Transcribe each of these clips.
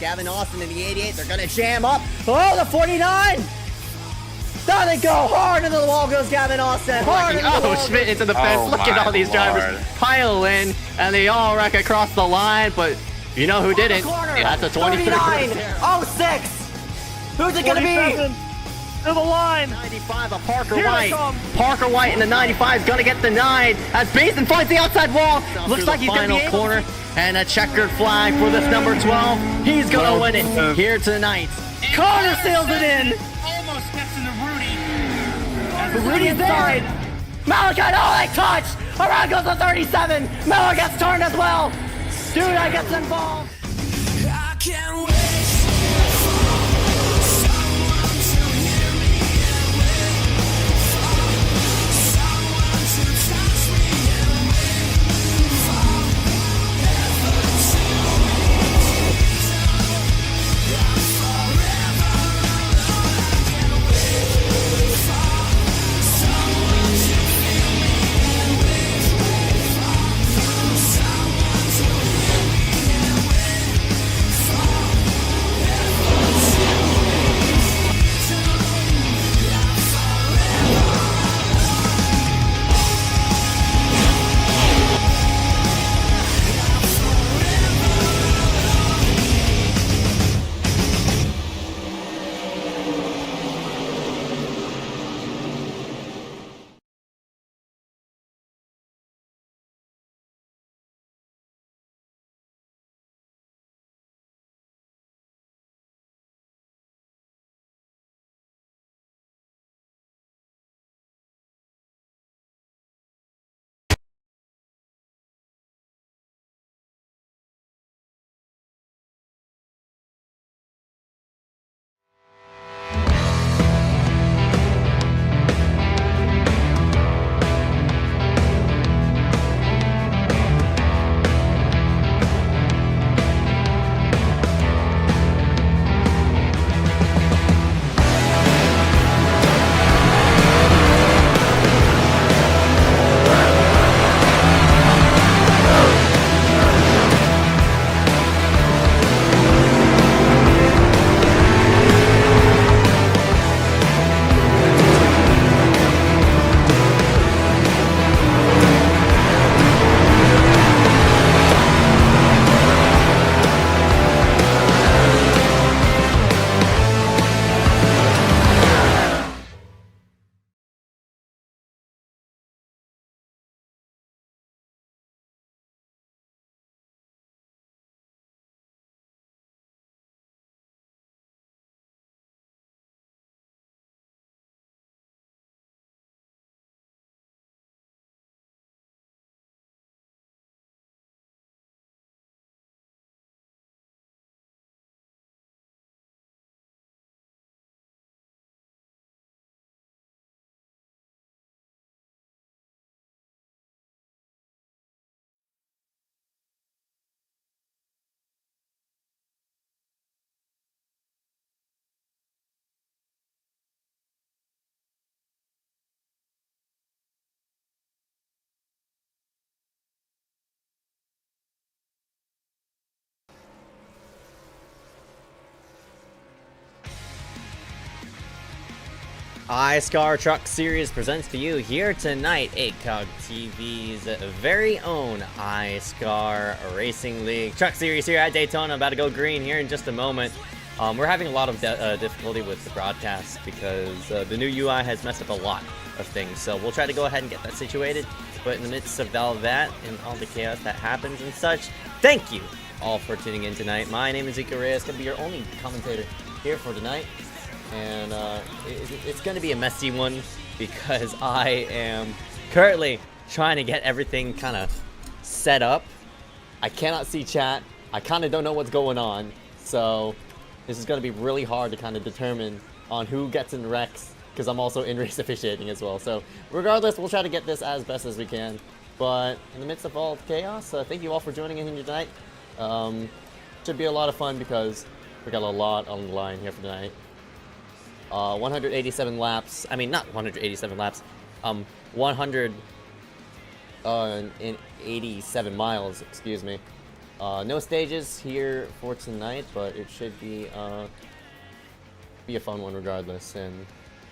Gavin Austin in the 88. They're gonna jam up. Oh, the 49! Down they go! Hard into the wall goes Gavin Austin. Hard into the wall. Schmidt into the fence. Look at all these drivers pile in, and they all wreck across the line, but you know who didn't? That's a 23. 39.06! Who's it gonna be? To the line. 95 of Parker White. Parker White in the 95 is gonna get the 9 as Basin finds the outside wall. Looks like he's gonna be able corner and a checkered flag for this number 12. He's gonna win it here tonight. Connor sails it in. Almost gets into Rudy. Rudy's inside. Malachi, oh, they touch. Around goes the 37. Miller gets turned as well. Duda gets involved. I can't wait. iSCAR Truck Series presents to you here tonight ACOG TV's very own iSCAR Racing League Truck Series here at Daytona. About to go green here in just a moment. We're having a lot of difficulty with the broadcast because the new UI has messed up a lot of things. So we'll try to go ahead and get that situated. But in the midst of all that and all the chaos that happens and such, thank you all for tuning in tonight. My name is Zika Reyes, going to be your only commentator here for tonight. And it's going to be a messy one because I am currently trying to get everything kind of set up. I cannot see chat. I kind of don't know what's going on. So this is going to be really hard to kind of determine on who gets in wrecks because I'm also in race officiating as well. So regardless, we'll try to get this as best as we can. But in the midst of all the chaos, thank you all for joining in here tonight. Should be a lot of fun because we got a lot on the line here for tonight. 187 laps. I mean, not 187 laps. 187 miles. Excuse me. No stages here for tonight, but it should be a fun one regardless. And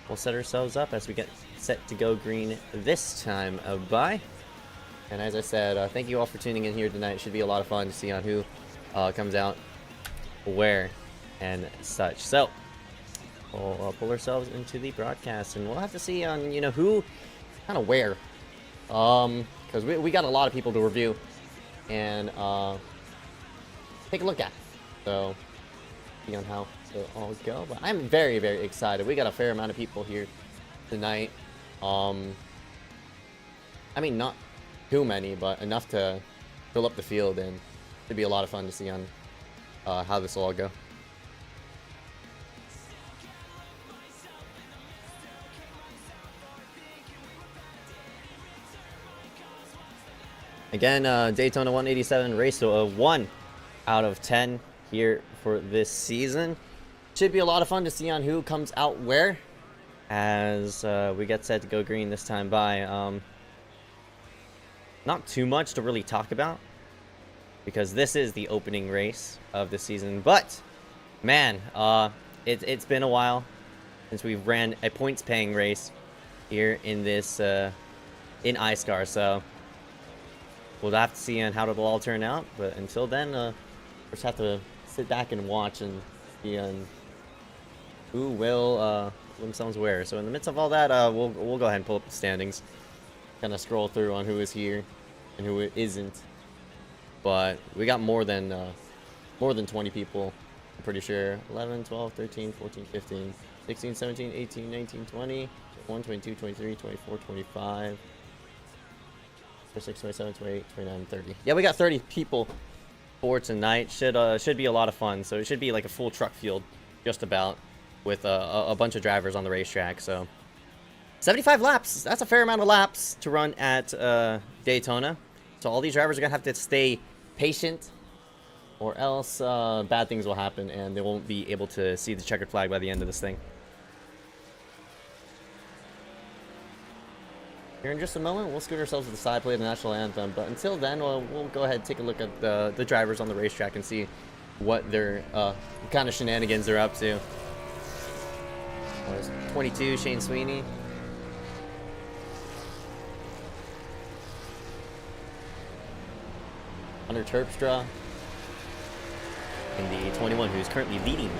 we'll set ourselves up as we get set to go green this time by. And as I said, thank you all for tuning in here tonight. It should be a lot of fun to see on who comes out where and such. So we'll pull ourselves into the broadcast, and we'll have to see on who kind of where, because we got a lot of people to review and take a look at. So see on how it'll all go. But I'm very, very excited. We got a fair amount of people here tonight. I mean, not too many, but enough to fill up the field, and it'd be a lot of fun to see on how this will all go. Again, Daytona 187 race, so a 1 out of 10 here for this season. Should be a lot of fun to see on who comes out where as we get set to go green this time by. Not too much to really talk about because this is the opening race of the season, but man, it's been a while since we've ran a points paying race here in this in iSCAR, so we'll have to see on how it'll all turn out. But until then, we'll just have to sit back and watch and see on who will themselves where. So in the midst of all that, we'll go ahead and pull up the standings, kind of scroll through on who is here and who isn't. But we got more than 20 people, I'm pretty sure. 11, 12, 13, 14, 15, 16, 17, 18, 19, 20, 21, 22, 23, 24, 25, 26, 27, 28, 29, 30. Yeah, we got 30 people for tonight. Should be a lot of fun. So it should be like a full truck field, just about, with a bunch of drivers on the racetrack. So 75 laps. That's a fair amount of laps to run at Daytona. So all these drivers are gonna have to stay patient, or else bad things will happen and they won't be able to see the checkered flag by the end of this thing. Here in just a moment, we'll scoot ourselves to the side, play the national anthem. But until then, we'll go ahead and take a look at the drivers on the racetrack and see what their what kind of shenanigans they're up to. 22, Shane Sweeney. Hunter Terpstra. And the 21, who's currently leading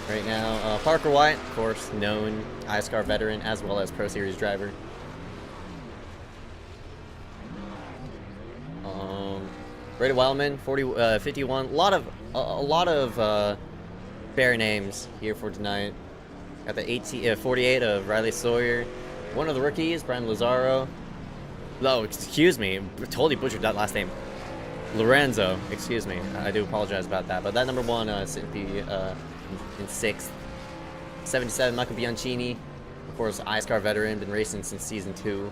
right now. Parker White, of course, known iSCAR veteran as well as Pro Series driver. Brady Wildman, 51. A lot of fair names here for tonight. Got the 48 of Riley Sawyer. One of the rookies, Brian Lazaro. Oh, excuse me, totally butchered that last name. Lorenzo, excuse me. I do apologize about that. But that number 1 should be in 6th. 77, Michael Bianchini. Of course, iSCAR veteran, been racing since season 2.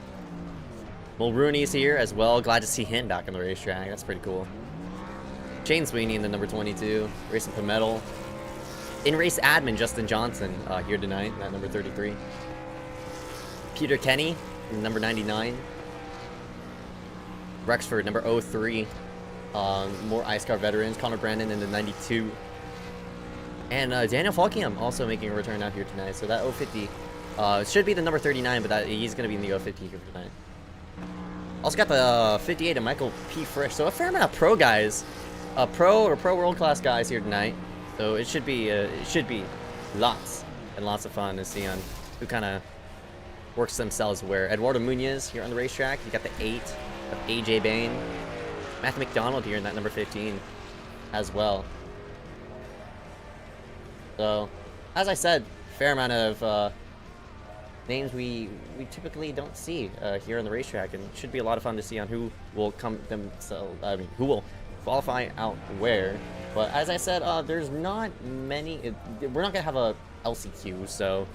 Mulrooney's here as well. Glad to see him back on the racetrack. That's pretty cool. Shane Sweeney in the number 22. Racing for medal. In-race admin Justin Johnson here tonight, at number 33. Peter Kenny, number 99. Rexford, number 03. More iSCAR veterans. Connor Brandon in the 92. And Daniel Falkiam also making a return out here tonight. So that 050 should be the number 39, but he's going to be in the 050 here tonight. Also got the 58 of Michael P. Frisch. So a fair amount of pro guys, pro world class guys here tonight. So it should be lots and lots of fun to see on who kind of works themselves where. Eduardo Munoz here on the racetrack. You got the 8 of AJ Bain. Matthew McDonald here in that number 15 as well. So as I said, fair amount of names we typically don't see here on the racetrack, and it should be a lot of fun to see on who will who will qualify out where. But as I said, there's not many. We're not gonna have a LCQ, so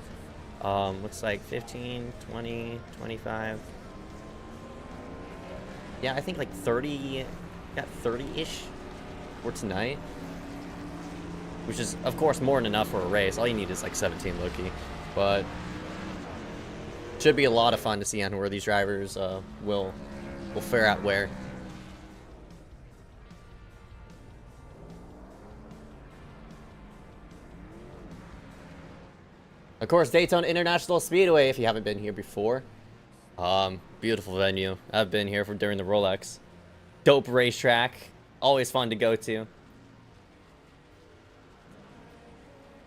looks like 15, 20, 25. Yeah, I think like 30. Got 30-ish for tonight, which is of course more than enough for a race. All you need is like 17 Loki, but should be a lot of fun to see on where these drivers will fare out where. Of course, Daytona International Speedway, if you haven't been here before. Beautiful venue. I've been here during the Rolex. Dope racetrack. Always fun to go to.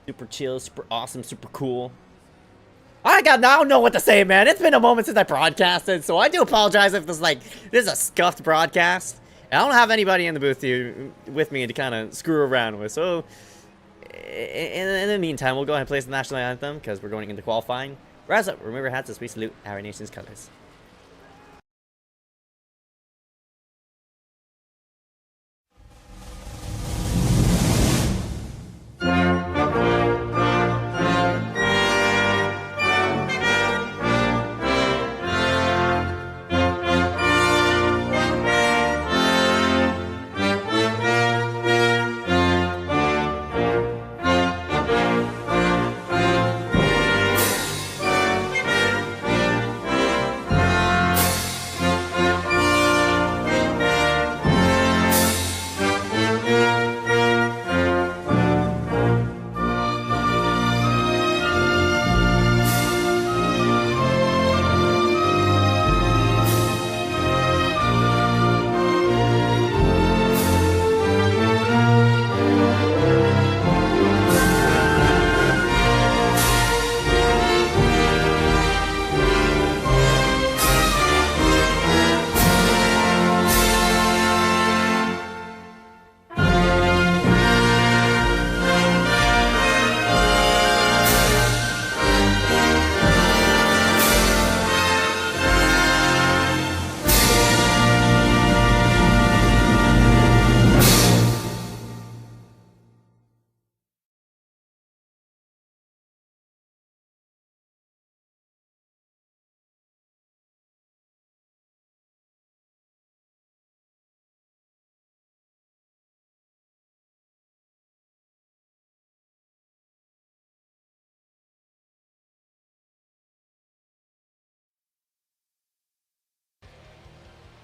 Super chill, super awesome, super cool. I don't know what to say, man. It's been a moment since I broadcasted, so I do apologize if this is a scuffed broadcast. And I don't have anybody in the booth with me to kind of screw around with, so in the meantime, we'll go ahead and play the national anthem because we're going into qualifying. Rise up, remember hats as we salute our nation's colors.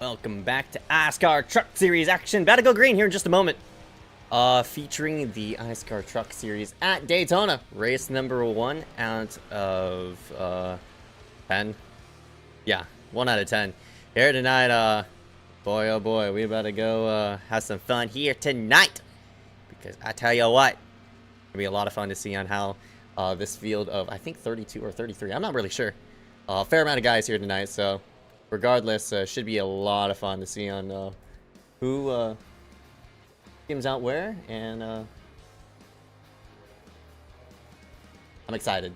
Welcome back to iSCAR Truck Series action. About to go green here in just a moment. Featuring the iSCAR Truck Series at Daytona. Race number 1 out of 10. Yeah, 1 out of 10. Here tonight, boy oh boy, we about to go have some fun here tonight. Because I tell you what, it'll be a lot of fun to see on how this field of, I think 32 or 33, I'm not really sure. Fair amount of guys here tonight, so regardless, should be a lot of fun to see on who comes out where, and I'm excited.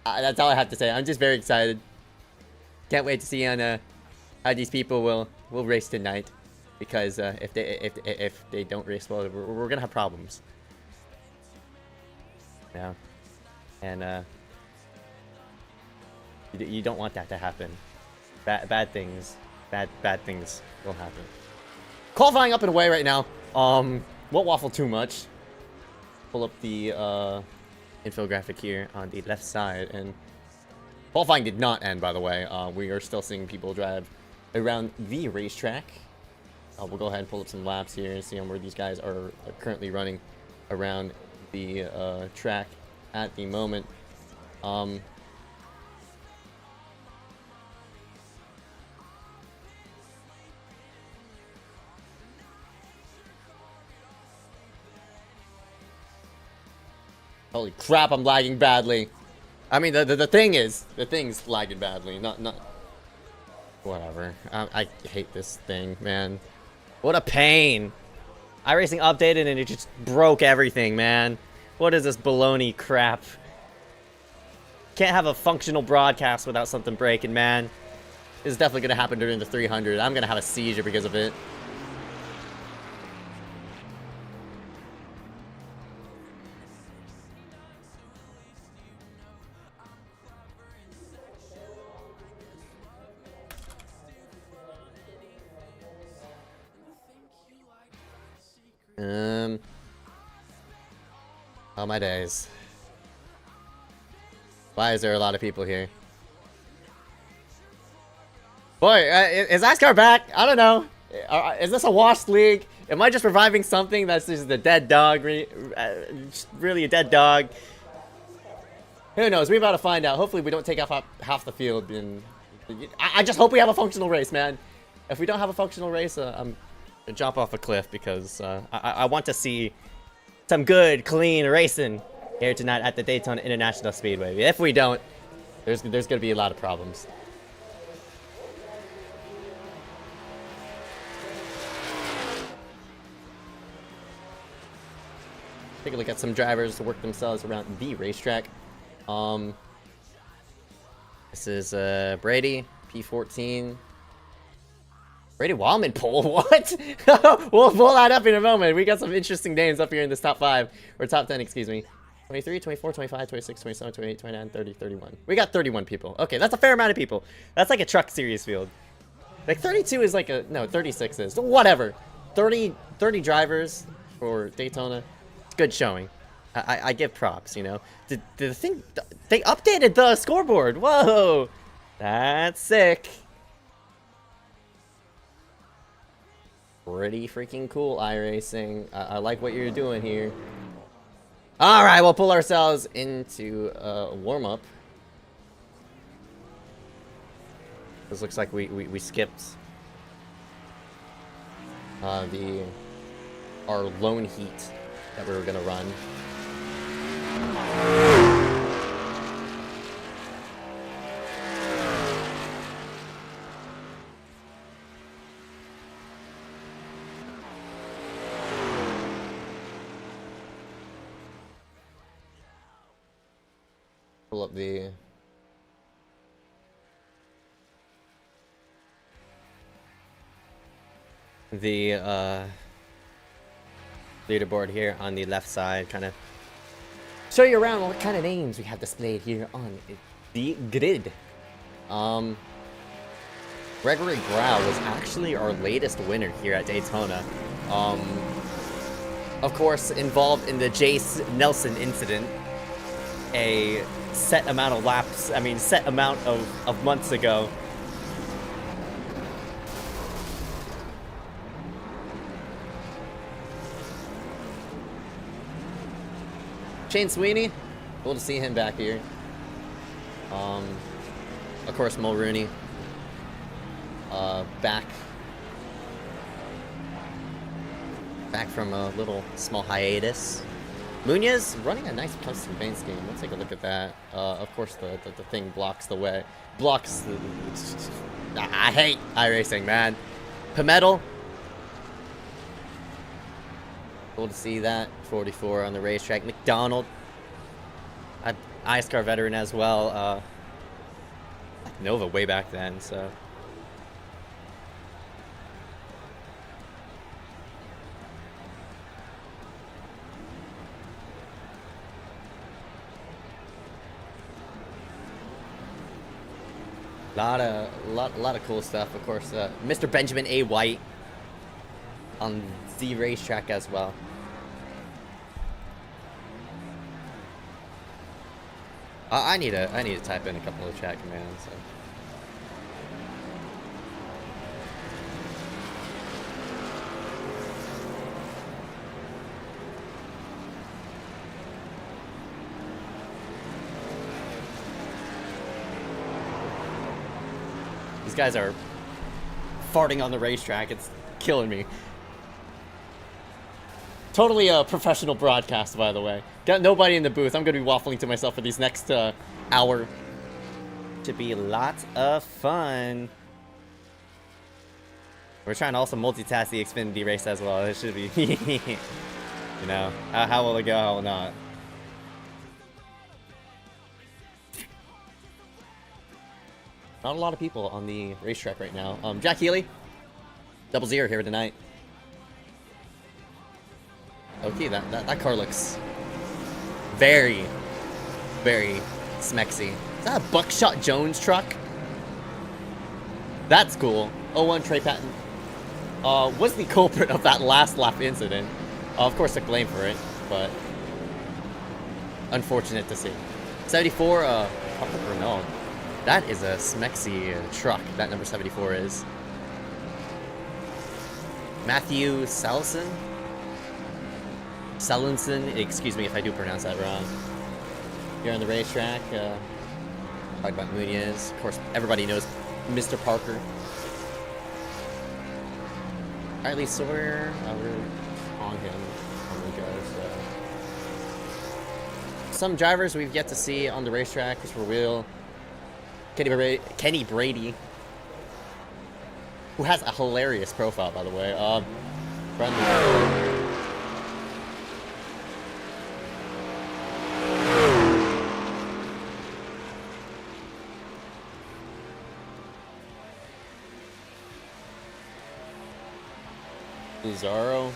That's all I have to say. I'm just very excited. Can't wait to see on how these people will race tonight, because if they don't race well, we're gonna have problems. Yeah, and you don't want that to happen. Bad things will happen. Qualifying up and away right now. Won't waffle too much. Pull up the infographic here on the left side, and qualifying did not end, by the way. We are still seeing people drive around the racetrack. We'll go ahead and pull up some laps here and see where these guys are currently running around the track at the moment. Holy crap, I'm lagging badly. I mean, the thing's lagging badly. Not. Whatever. I hate this thing, man. What a pain. iRacing updated and it just broke everything, man. What is this baloney crap? Can't have a functional broadcast without something breaking, man. This is definitely gonna happen during the 300. I'm gonna have a seizure because of it. Oh my days. Why is there a lot of people here? Boy, is iSCAR back? I don't know. Is this a washed league? Am I just reviving something that's just a dead dog? Really a dead dog? Who knows? We're about to find out. Hopefully we don't take off half the field. And I just hope we have a functional race, man. If we don't have a functional race, I'm gonna jump off a cliff because I want to see some good, clean racing here tonight at the Daytona International Speedway. If we don't, there's gonna be a lot of problems. Take a look at some drivers to work themselves around the racetrack. This is Brady, P14. Brady Wallman pole, what? We'll pull that up in a moment. We got some interesting names up here in this top 5, or top 10, excuse me. 23, 24, 25, 26, 27, 28, 29, 30, 31. We got 31 people. Okay, that's a fair amount of people. That's like a truck series field. Like 32 is like a, no, 36 is. Whatever. 30 drivers for Daytona. Good showing. I give props, you know. The thing, they updated the scoreboard. Whoa, that's sick. Pretty freaking cool, iRacing. I like what you're doing here. All right, we'll pull ourselves into a warm-up. This looks like we skipped our lone heat that we were gonna run. Pull up the leaderboard here on the left side, kind of show you around what kind of names we have displayed here on the grid. Gregory Grau was actually our latest winner here at Daytona. Of course, involved in the Jace Nelson incident. A set amount of laps, I mean, set amount of months ago. Shane Sweeney, cool to see him back here. Of course, Mulrooney, back from a little small hiatus. Munoz running a nice custom paints game. Let's take a look at that. Of course, the thing blocks the way. Blocks the... I hate iRacing, man. Pimetal. Cool to see that. 44 on the racetrack. McDonald. iSCAR veteran as well. Nova way back then, so... lot of cool stuff. Of course, Mr. Benjamin A. White on the racetrack as well. I need to type in a couple of chat commands. So. These guys are farting on the racetrack. It's killing me. Totally a professional broadcast, by the way. Got nobody in the booth. I'm going to be waffling to myself for these next hour. Should be lots of fun. We're trying to also multitask the Xfinity race as well. It should be, you know, how will it go, how will not. Not a lot of people on the racetrack right now. Jack Healy, 00 here tonight. Okay, that car looks very, very smexy. Is that a Buckshot Jones truck? That's cool. 01 Trey Patton. Was the culprit of that last lap incident. Of course, took blame for it, but unfortunate to see. 74, Papa Renault. That is a smexy truck, that number 74 is. Matthew Sellinson, excuse me if I do pronounce that wrong. here on the racetrack. Talk about Munoz. Of course, everybody knows Mr. Parker. Riley Sawyer, we're on him. Some drivers we've yet to see on the racetrack. Christopher Wheel, Kenny Brady, who has a hilarious profile, by the way. Brendan. Luzaro.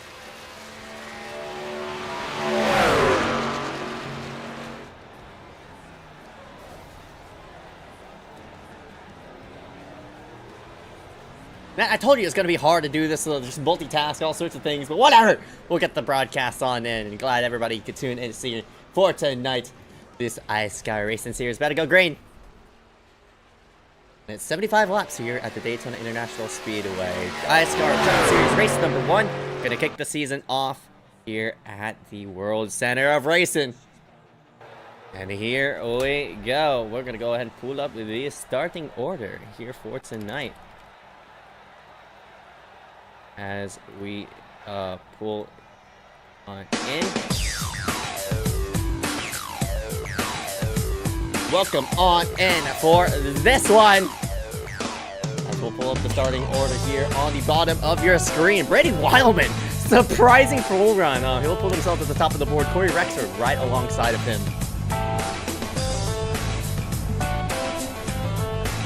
I told you it's going to be hard to do this, so just multitask all sorts of things, but whatever. We'll get the broadcast on in, and glad everybody could tune in to see for tonight. This iSCAR Racing Series about to go green. And it's 75 laps here at the Daytona International Speedway. iSCAR Truck Series race number 1. Going to kick the season off here at the World Center of Racing. And here we go. We're going to go ahead and pull up the starting order here for tonight. As we pull on in. Welcome on in for this one. As we'll pull up the starting order here on the bottom of your screen. Brady Wildman, surprising full run. He'll pull himself at the top of the board. Corey Rexford right alongside of him.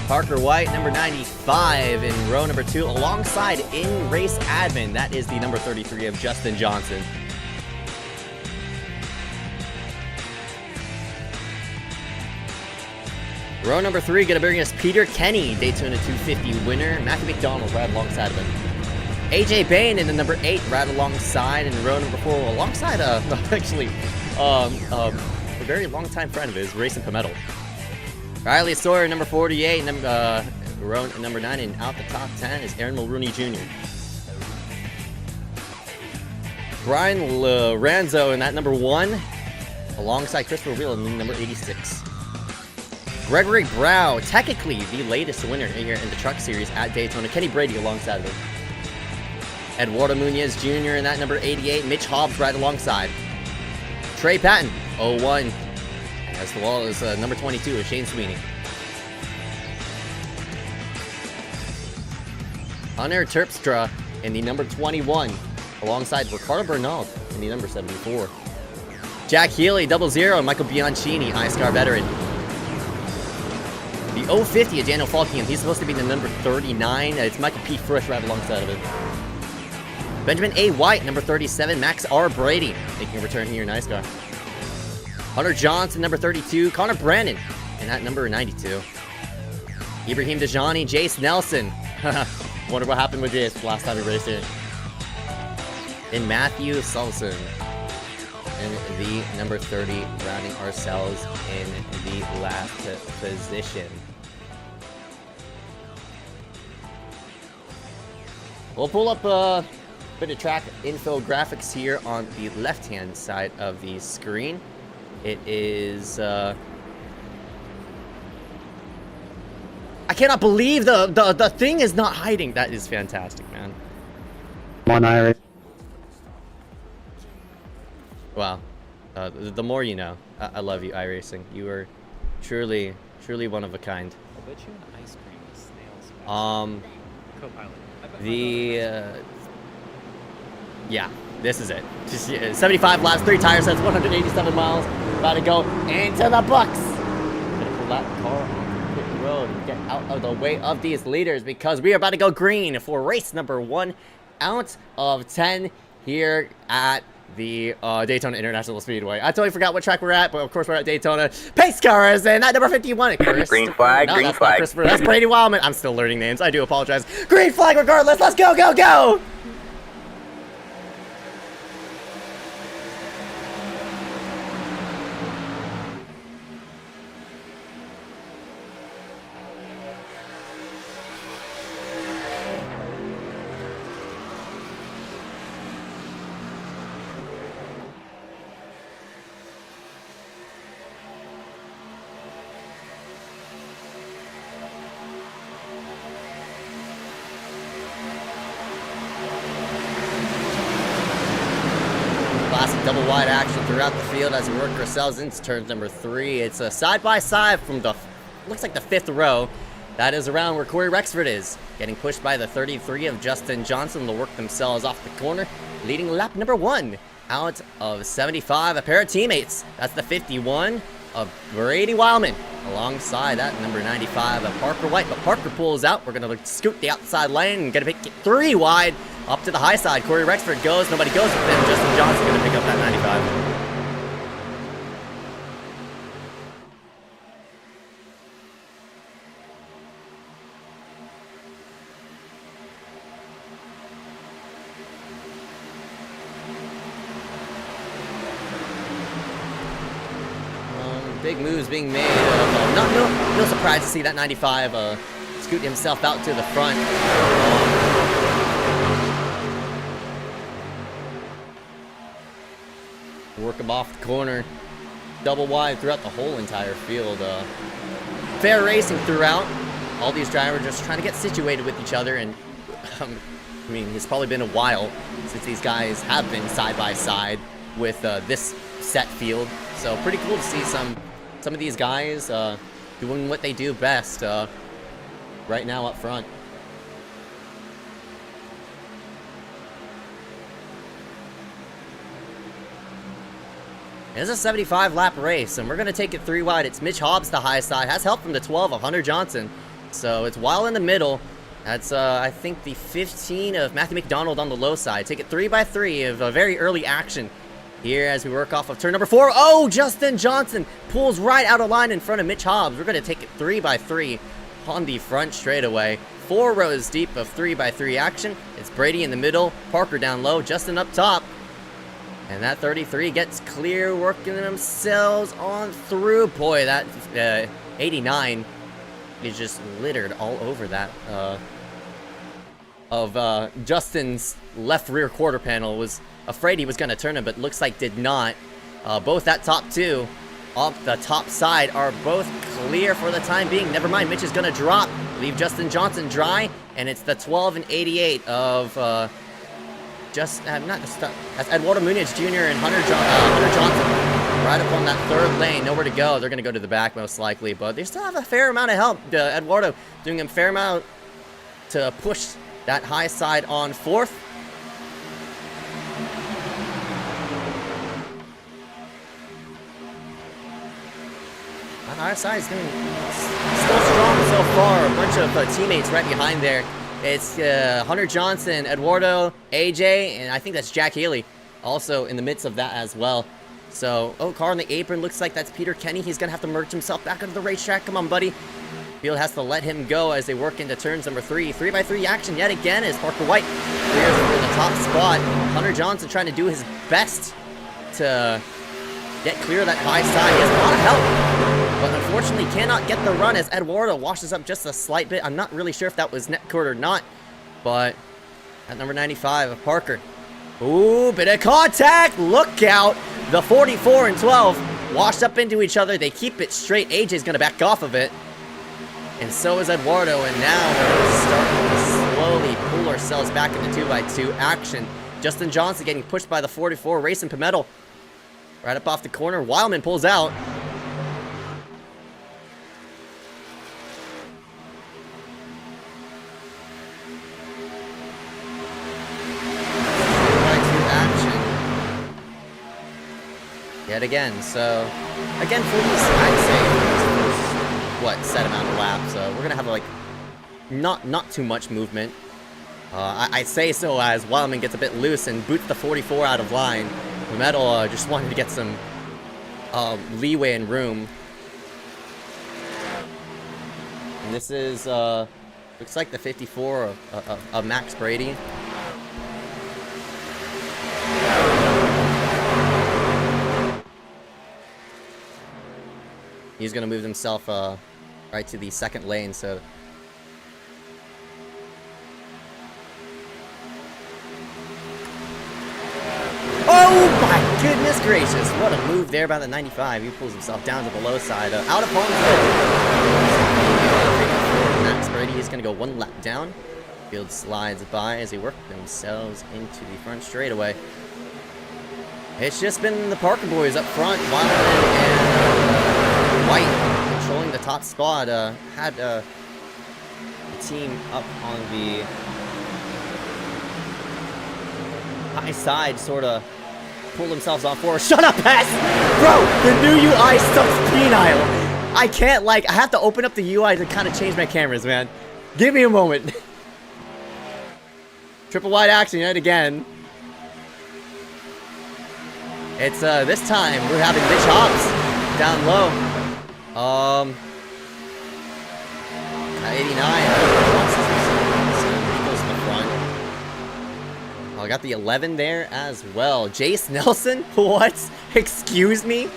Parker White, number 95 in row number 2, alongside in race admin. That is the number 33 of Justin Johnson. Row number 3 gonna bring us Peter Kenny, Daytona 250 winner. Matthew McDonald right alongside of him. AJ Bain in the number 8 right alongside, and in row number 4 alongside actually a very long time friend of his, Racing Pimentel. Riley Sawyer, number 48, row number 9, and out the top 10 is Aaron Mulrooney Jr. Brian Lorenzo in that number 1, alongside Christopher Wheel in number 86. Gregory Brow, technically the latest winner here in the Truck Series at Daytona. Kenny Brady alongside of him. Eduardo Munoz Jr. in that number 88. Mitch Hobbs right alongside. Trey Patton, 01. As well as number 22 of Shane Sweeney. Hunter Terpstra in the number 21, alongside Ricardo Bernal in the number 74. Jack Healy, 00, and Michael Bianchini, iSCAR veteran. The 050 of Daniel Falkingham, he's supposed to be the number 39. It's Michael P. Frisch right alongside of it. Benjamin A. White, number 37. Max R. Brady, making a return here in iSCAR. Hunter Johnson, number 32. Connor Brandon, and that number 92. Ibrahim Dejani, Jace Nelson. Wonder what happened with Jace last time we raced here. And Matthew Sulson in the number 30, rounding ourselves in the last position. We'll pull up a bit of track info graphics here on the left-hand side of the screen. It is, I cannot believe the thing is not hiding. That is fantastic, man. Come on, iRacing. Wow. The more you know. I love you, iRacing. You are truly one of a kind. I bet you an ice cream with snails. Co-pilot. Yeah, this is it. Just 75 laps, 3 tire sets, 187 miles. About to go into the books. Gonna pull that car onto the pit road and get out of the way of these leaders, because we are about to go green for race number 1 out of 10 here at the Daytona International Speedway. I totally forgot what track we're at, but of course we're at Daytona. Pace car is in at number 51. Green flag, no, green that's flag. Not Christopher. That's Brady Wildman. I'm still learning names. I do apologize. Green flag regardless. Let's go, go, go! double wide action throughout the field as we work ourselves into turn number 3. It's a side-by-side from the, looks like the 5th row. That is around where Corey Rexford is. Getting pushed by the 33 of Justin Johnson. They'll work themselves off the corner, leading lap number 1 out of 75. A pair of teammates. That's the 51 of Brady Wildman alongside that number 95 of Parker White. But Parker pulls out. We're going to scoot the outside lane and get 3 wide up to the high side. Corey Rexford goes. Nobody goes with him. Justin Johnson going to pick up that 95. Big moves being made. No surprise to see that 95 scoot himself out to the front. Work him off the corner. Double wide throughout the whole entire field. Fair racing throughout. All these drivers just trying to get situated with each other. And I mean, it's probably been a while since these guys have been side by side with this set field. So pretty cool to see some of these guys doing what they do best right now up front. It's a 75 lap race, and we're going to take it 3 wide. It's Mitch Hobbs, the high side, has help from the 12 of Hunter Johnson. So it's Weil in the middle. That's, I think, the 15 of Matthew McDonald on the low side. Take it 3 by 3 of a very early action here as we work off of turn number 4. Oh, Justin Johnson pulls right out of line in front of Mitch Hobbs. We're going to take it 3 by 3 on the front straightaway. 4 rows deep of 3 by 3 action. It's Brady in the middle, Parker down low, Justin up top. And that 33 gets clear, working themselves on through. Boy, that 89 is just littered all over that. Justin's left rear quarter panel. Was afraid he was going to turn him, but looks like did not. Both that top 2 off the top side are both clear for the time being. Never mind, Mitch is going to drop. Leave Justin Johnson dry, and it's the 12 and 88 of... that's Eduardo Munoz Jr. and Hunter Johnson right up on that 3rd lane. Nowhere to go. They're going to go to the back most likely, but they still have a fair amount of help. Eduardo doing a fair amount to push that high side on 4th. That high side is doing still strong so far. A bunch of teammates right behind there. It's Hunter Johnson, Eduardo, AJ, and I think that's Jack Healy also in the midst of that as well. So, car on the apron. Looks like that's Peter Kenny. He's going to have to merge himself back onto the racetrack. Come on, buddy. Field has to let him go as they work into turns number 3. 3 by 3 action yet again as Parker White clears for the top spot. Hunter Johnson trying to do his best to get clear of that high side. He has a lot of help, but unfortunately cannot get the run as Eduardo washes up just a slight bit. I'm not really sure if that was net cord or not, but at number 95 of Parker. Ooh, bit of contact. Look out. The 44 and 12 washed up into each other. They keep it straight. AJ's going to back off of it, and so is Eduardo. And now we're starting to slowly pull ourselves back into 2 by 2 action. Justin Johnson getting pushed by the 44, Racing Pimentel. Right up off the corner. Wildman pulls out. Yet again, so again for these, I'd say what set amount of laps. We're gonna have like not too much movement. I'd say so as Wildman gets a bit loose and boots the 44 out of line. Metal just wanted to get some leeway and room. And this is looks like the 54 of Max Brady. He's going to move himself right to the 2nd lane, so... Oh my goodness gracious! What a move there by the 95. He pulls himself down to the low side. Out of harm's way. Max Brady is going to go 1 lap down. Field slides by as they work themselves into the front straightaway. It's just been the Parker boys up front, Wildman and White controlling the top spot. Had the team up on the high side, sort of pull themselves on forward. Shut up, Pass! Bro, the new UI sucks penile. I can't, like, I have to open up the UI to kind of change my cameras, man. Give me a moment. Triple wide action yet again. It's, this time, we're having Mitch Hobbs down low. 89. Goes to the front. Oh, I got the 11 there as well. Jace Nelson? What? Excuse me?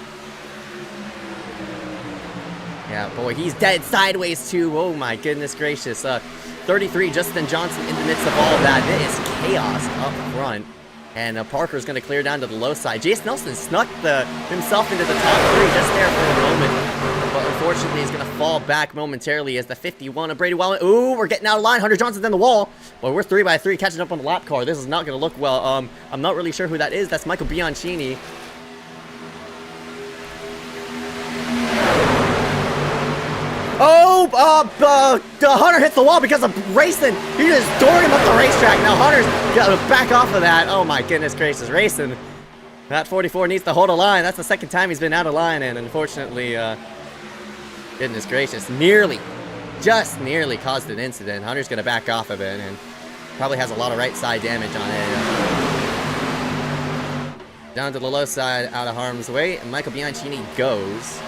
Yeah, boy, he's dead sideways too. Oh my goodness gracious. 33, Justin Johnson in the midst of all of that. It is chaos up front. And Parker's going to clear down to the low side. Jace Nelson snuck himself into the top 3 just there for a moment. But unfortunately, he's going to fall back momentarily as the 51 of Brady Wildman. Ooh, we're getting out of line. Hunter Johnson's in the wall. But we're 3x3 catching up on the lap car. This is not going to look well. I'm not really sure who that is. That's Michael Bianchini. Oh, Hunter hits the wall because of racing. He just doored him up the racetrack. Now Hunter's got to back off of that. Oh my goodness gracious, racing. That 44 needs to hold a line. That's the second time he's been out of line, and unfortunately, goodness gracious, just nearly caused an incident. Hunter's going to back off of it, and probably has a lot of right side damage on it. Down to the low side, out of harm's way, and Michael Bianchini goes.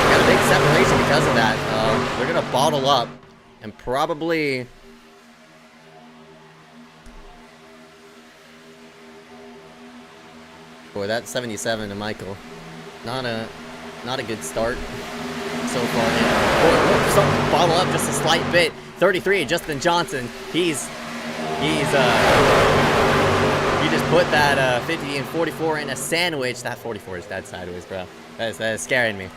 Got a big separation because of that. They're going to bottle up and probably... Boy, that 77 to Michael. Not a good start so far. Boy, starting to bottle up just a slight bit. 33, Justin Johnson. He just put that 50 and 44 in a sandwich. That 44 is dead sideways, bro. That is scaring me.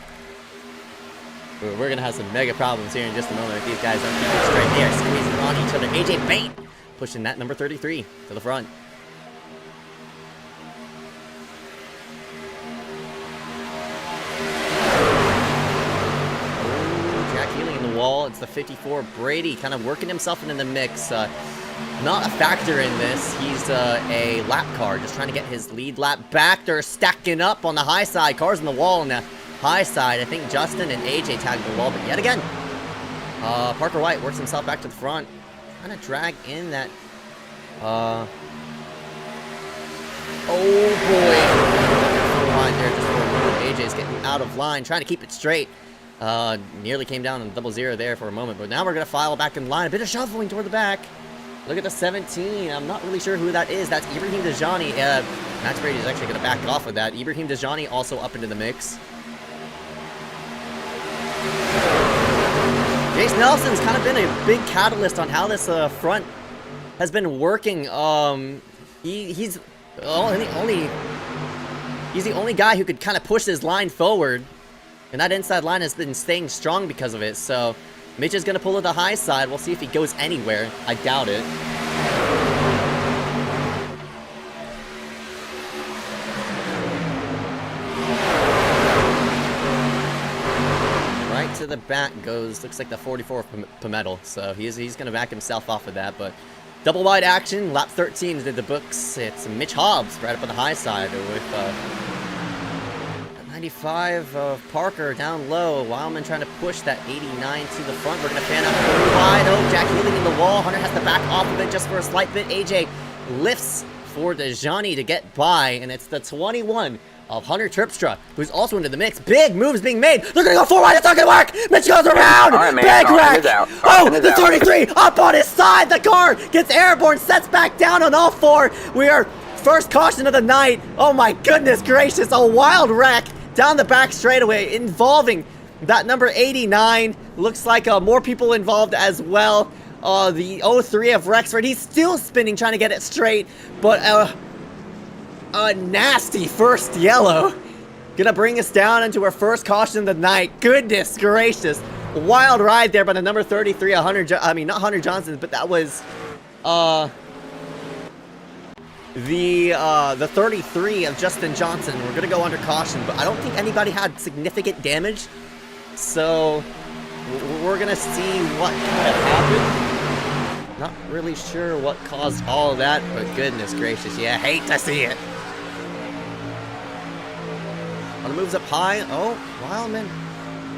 We're going to have some mega problems here in just a moment if these guys don't keep it straight. They are squeezing on each other. AJ Bate pushing that number 33 to the front. Oh, Jack Healy in the wall. It's the 54. Brady kind of working himself into the mix. Not a factor in this. He's a lap car, just trying to get his lead lap back. They're stacking up on the high side. Cars on the wall on the high side. I think Justin and AJ tagged the wall, but yet again, Parker White works himself back to the front. Trying to drag in that. Oh boy. Line there just for a moment. AJ's getting out of line, trying to keep it straight. Nearly came down on 0-0 there for a moment, but now we're going to file back in line. A bit of shuffling toward the back. Look at the 17. I'm not really sure who that is. That's Ibrahim Dajani. Max Brady is actually going to back off of that. Ibrahim Dajani also up into the mix. Jace Nelson's kind of been a big catalyst on how this front has been working. He's the only guy who could kind of push his line forward, and that inside line has been staying strong because of it. So Mitch is going to pull to the high side. We'll see if he goes anywhere. I doubt it. Right to the back goes, looks like the 44 Pimentel. So he's going to back himself off of that. But double wide action, lap 13 did the books. It's Mitch Hobbs right up on the high side with 95 of Parker down low. Wildman trying to push that 89 to the front. We're going to fan out pretty wide. Oh, Jack Healy in the wall. Hunter has to back off of it just for a slight bit. AJ lifts for Dajani to get by, and it's the 21 of Hunter Terpstra, who's also into the mix. Big moves being made. They're going to go forward. It's not going to work. Mitch goes around. Right, big wreck. Oh, the 33 up on his side. The car gets airborne, sets back down on all four. We are first caution of the night. Oh, my goodness gracious. A wild wreck down the back straightaway involving that number 89. Looks like more people involved as well. The 03 of Rexford. He's still spinning, trying to get it straight, but a nasty first yellow. Gonna bring us down into our first caution of the night. Goodness gracious. Wild ride there by the number 33, not Hunter Johnson, but that was the 33 of Justin Johnson. We're gonna go under caution, but I don't think anybody had significant damage. So we're gonna see what kind of happened. Not really sure what caused all of that, but goodness gracious, yeah, hate to see it. One moves up high. Oh, Wildman.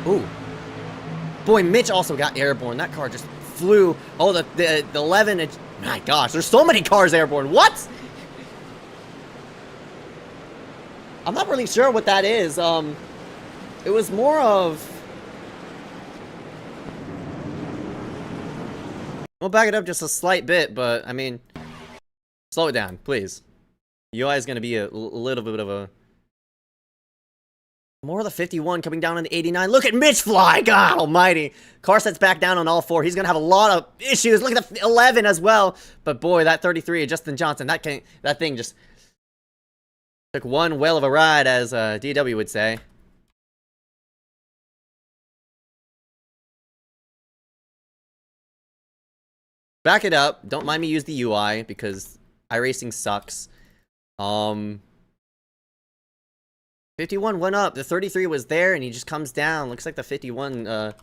Ooh. Boy, Mitch also got airborne. That car just flew. Oh, the 11. My gosh, there's so many cars airborne. What? I'm not really sure what that is. It was more of... We'll back it up just a slight bit, but, I mean... Slow it down, please. UI is going to be a little bit of a... More of the 51 coming down on the 89. Look at Mitch fly! God almighty! Car sets back down on all four. He's going to have a lot of issues. Look at the 11 as well. But boy, that 33 of Justin Johnson, that thing just... took one whale of a ride, as DW would say. Back it up. Don't mind me use the UI, because iRacing sucks. 51 went up. The 33 was there, and he just comes down. Looks like the 51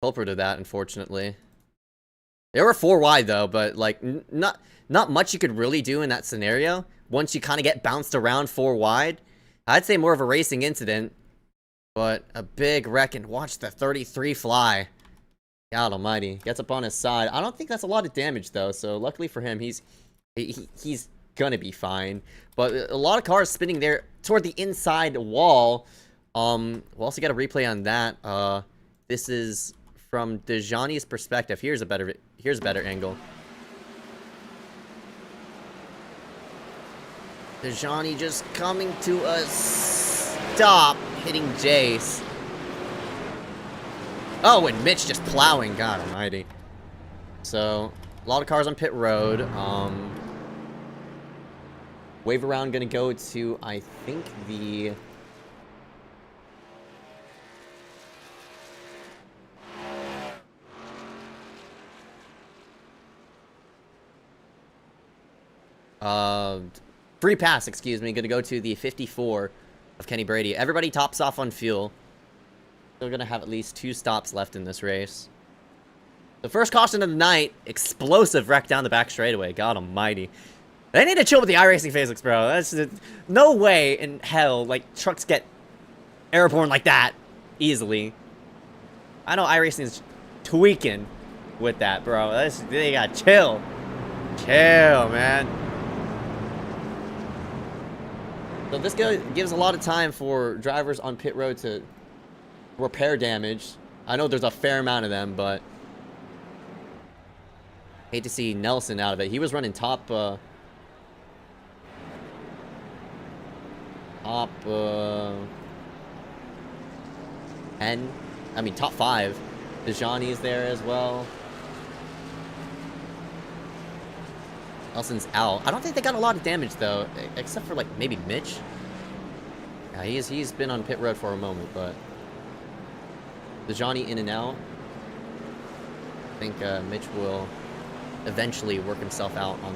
culprit of that, unfortunately. They were 4 wide, though, but, like, not much you could really do in that scenario. Once you kind of get bounced around 4 wide. I'd say more of a racing incident. But a big wreck, and watch the 33 fly. God almighty. Gets up on his side. I don't think that's a lot of damage, though. So, luckily for him, he's gonna be fine. But a lot of cars spinning there toward the inside wall. We'll also get a replay on that. This is from Dejani's perspective. Here's a better angle. Dejani just coming to a stop, hitting Jace. Oh, and Mitch just plowing. God almighty. So, a lot of cars on pit road. Wave around gonna go to, I think, the... free pass, excuse me. Gonna go to the 54 of Kenny Brady. Everybody tops off on fuel. Still gonna have at least 2 stops left in this race. The first caution of the night. Explosive wreck down the back straightaway. God almighty. They need to chill with the iRacing physics, bro. That's just, no way in hell, like, trucks get airborne like that easily. I know iRacing is tweaking with that, bro. They gotta chill. Chill, man. So this gives a lot of time for drivers on pit road to repair damage. I know there's a fair amount of them, but hate to see Nelson out of it. He was running top 10. I mean, top 5. Dejani's there as well. Nelson's out. I don't think they got a lot of damage, though, except for, like, maybe Mitch. Yeah, he's been on pit road for a moment, but Dejani in and out. I think Mitch will eventually work himself out on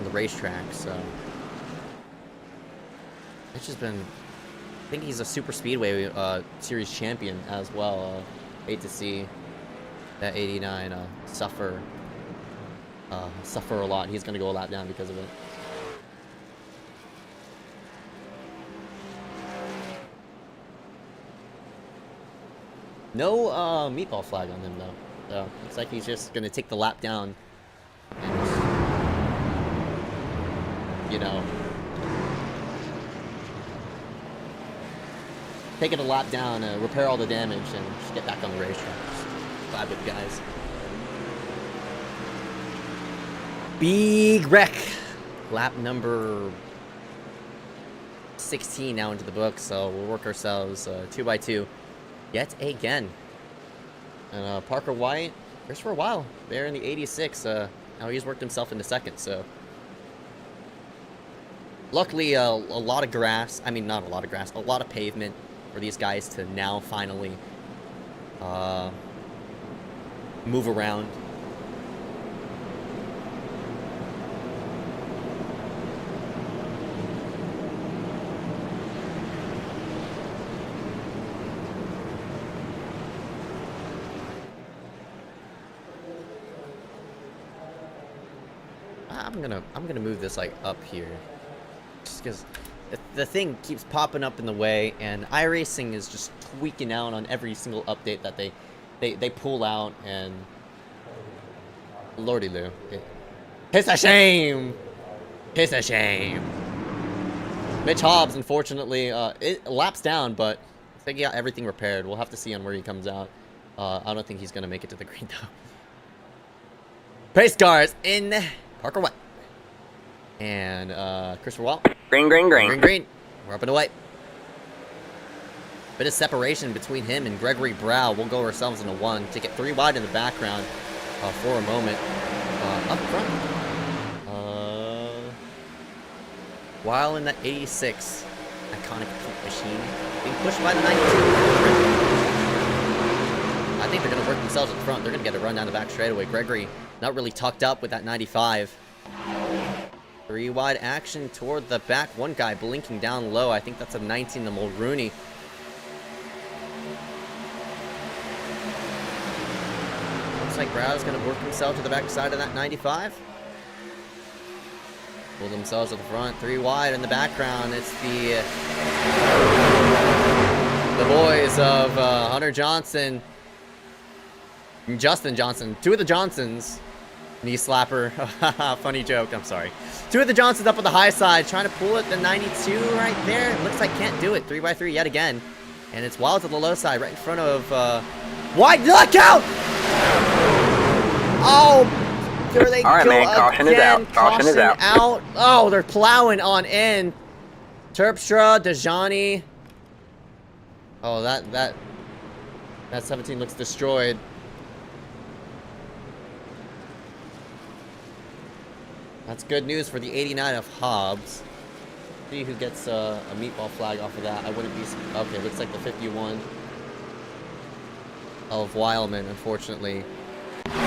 the racetrack, so... Mitch has been... I think he's a Super Speedway Series champion as well. Hate to see that 89 suffer a lot. He's going to go a lap down because of it. No meatball flag on him, though. So, looks like he's just going to take the lap down. And, you know... take it a lap down, repair all the damage, and just get back on the racetrack. Glad with guys. Big wreck. Lap number 16 now into the book, so we'll work ourselves 2x2 yet again. And Parker White, first for a while, there in the 86. Now he's worked himself into second, so. Luckily, a lot of grass. I mean, not a lot of grass, a lot of pavement for these guys to now finally move around. I'm gonna move this like up here, just because the thing keeps popping up in the way, and iRacing is just tweaking out on every single update that they pull out, and lordy loo, it's a shame. It's a shame. Mitch Hobbs, unfortunately, it laps down, but I think he got everything repaired. We'll have to see on where he comes out. I don't think he's gonna make it to the green though. Pace cars in Parker White and Christopher Wall. Green. We're up and away. Bit of separation between him and Gregory Brow. We'll go ourselves into one. Take it 3 wide in the background for a moment. Up front. While in that 86 iconic machine being pushed by the 92. I think they're going to work themselves at the front. They're going to get a run down the back straightaway. Gregory not really tucked up with that 95. 3 wide action toward the back. One guy blinking down low. I think that's a 19, the Mulrooney. Looks like Brow's going to work himself to the back side of that 95. Pull themselves to the front. 3 wide in the background. It's the boys of Hunter Johnson. Justin Johnson. 2 of the Johnsons. Knee slapper. Funny joke. I'm sorry. 2 of the Johnsons up on the high side. Trying to pull it. The 92 right there. Looks like can't do it. 3x3 yet again. And it's Wild to the low side. Right in front of... Wide. Look out! Oh! There they All right, go man. Caution is out. Caution is out. Oh, they're plowing on in. Terpstra, Dejani. Oh, that 17 looks destroyed. That's good news for the 89 of Hobbs. See who gets a meatball flag off of that. I wouldn't be... Okay, looks like the 51 of Weilman, unfortunately. Gonna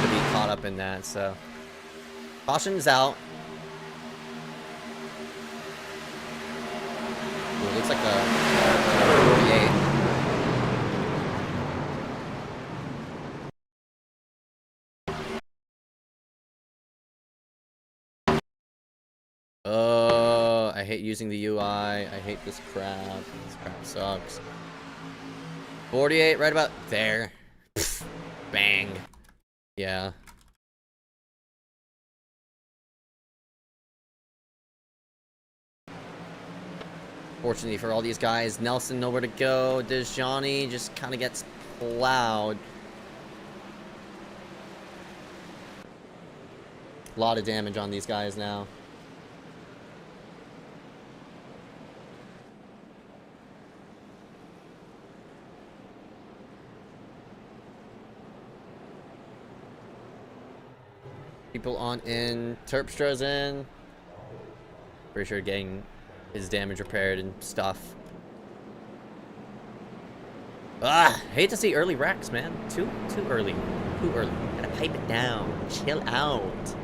be caught up in that, so... Caution's out. Ooh, looks like the 48. I hate using the UI. I hate this crap. This crap sucks. 48, right about there. Pfft, bang. Yeah. Fortunately for all these guys, Nelson nowhere to go. Dejani just kind of gets plowed. A lot of damage on these guys now. People on in. Terpstra's in. Pretty sure getting his damage repaired and stuff. Hate to see early wrecks, man. Too early. Too early. Gotta pipe it down. Chill out.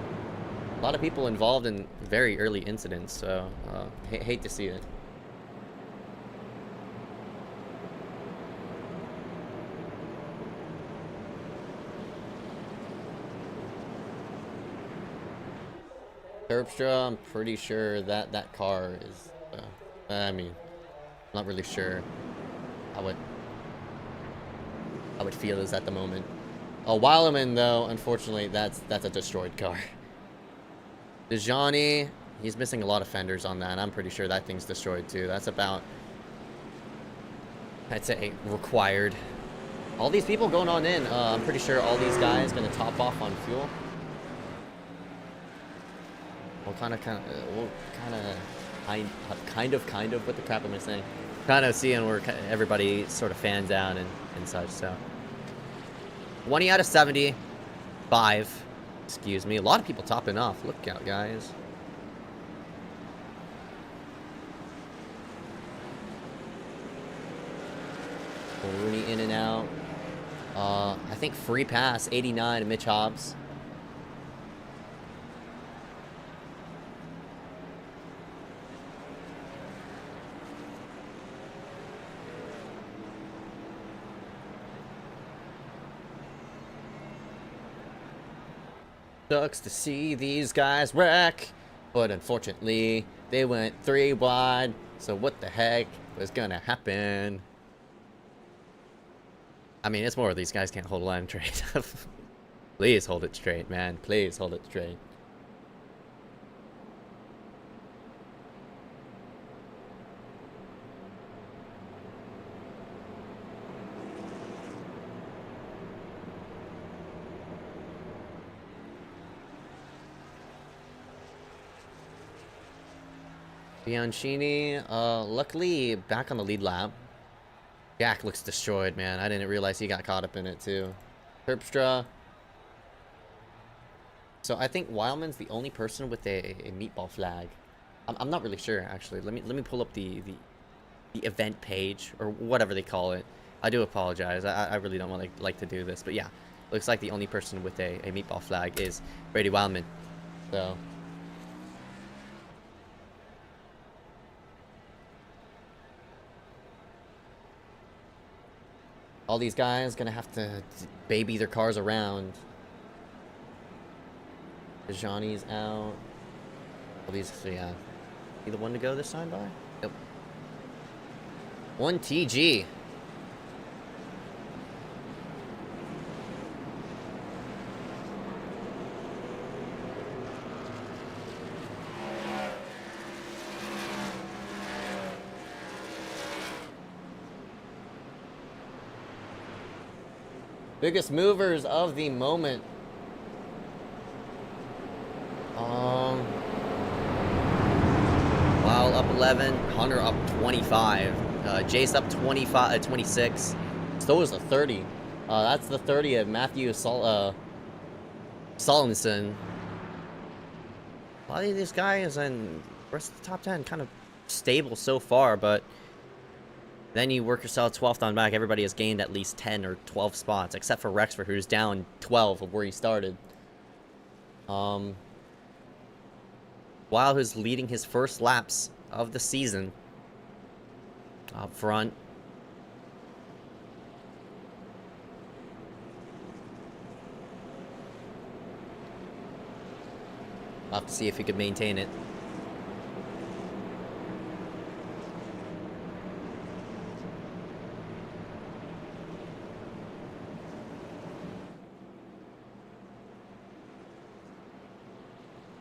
A lot of people involved in very early incidents, so hate to see it. Terpstra, I'm pretty sure that car is, I mean, not really sure how it feel is at the moment. Oh, Weileman, though, unfortunately, that's a destroyed car. Dejani, he's missing a lot of fenders on that. I'm pretty sure that thing's destroyed, too. That's about, I'd say, required. All these people going on in, I'm pretty sure all these guys going to top off on fuel. Well, kind of, what the crap am I saying? Kind of seeing where everybody sort of fans out and such, so. 20 out of 75. Excuse me. A lot of people topping off. Look out, guys. Rooney in and out. I think free pass, 89 to Mitch Hobbs. Sucks to see these guys wreck, but unfortunately, they went 3 wide. So what the heck was gonna happen? I mean, it's more these guys can't hold a line straight. Please hold it straight, man. Please hold it straight. Bianchini, luckily back on the lead lap. Jack looks destroyed, man. I didn't realize he got caught up in it too. Terpstra. So I think Wildman's the only person with a meatball flag. I'm not really sure actually. Let me pull up the event page or whatever they call it. I do apologize. I really don't want to like to do this, but yeah, looks like the only person with a meatball flag is Brady Wildman. So. All these guys gonna have to baby their cars around. Johnny's out. All these, so yeah. Be the one to go this time by? Yep. 1 TG. Biggest movers of the moment. Wow, up 11. Hunter up 25. Jace up 26. So is a 30. That's the 30 of Matthew Solenson. A lot of these guys and the rest of the top 10 kind of stable so far, but then you work yourself 12th on back. Everybody has gained at least 10 or 12 spots, except for Rexford, who's down 12 of where he started. While who's leading his first laps of the season up front. We'll have to see if he could maintain it.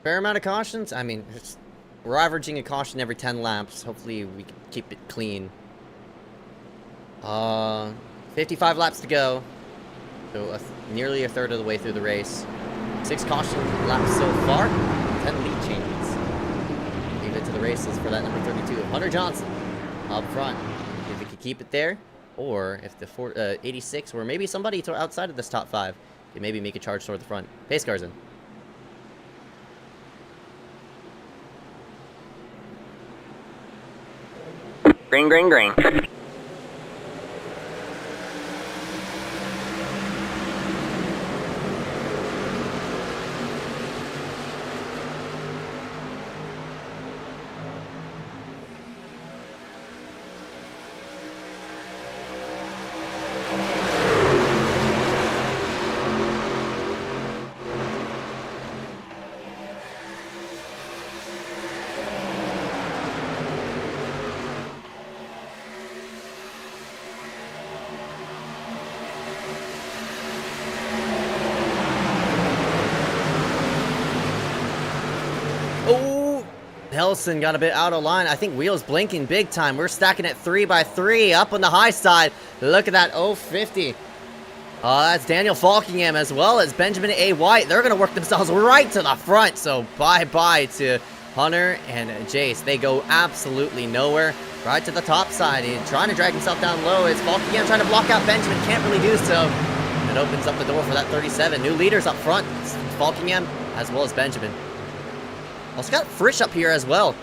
Fair amount of cautions. I mean, we're averaging a caution every 10 laps. Hopefully we can keep it clean. 55 laps to go. So nearly a third of the way through the race. 6 caution laps so far. 10 lead changes. Leave it to the races for that number 32. Hunter Johnson up front. If he could keep it there, or if the 86 or maybe somebody outside of this top 5 could maybe make a charge toward the front. Pace cars in. Green, green, green. Nelson got a bit out of line. I think Wheels blinking big time. We're stacking at 3x3 up on the high side. Look at that 050. That's Daniel Falkingham as well as Benjamin A. White. They're going to work themselves right to the front. So bye-bye to Hunter and Jace. They go absolutely nowhere. Right to the top side. He's trying to drag himself down low. It's Falkingham trying to block out Benjamin. Can't really do so. It opens up the door for that 37. New leaders up front. It's Falkingham as well as Benjamin. Also got Frisch up here as well.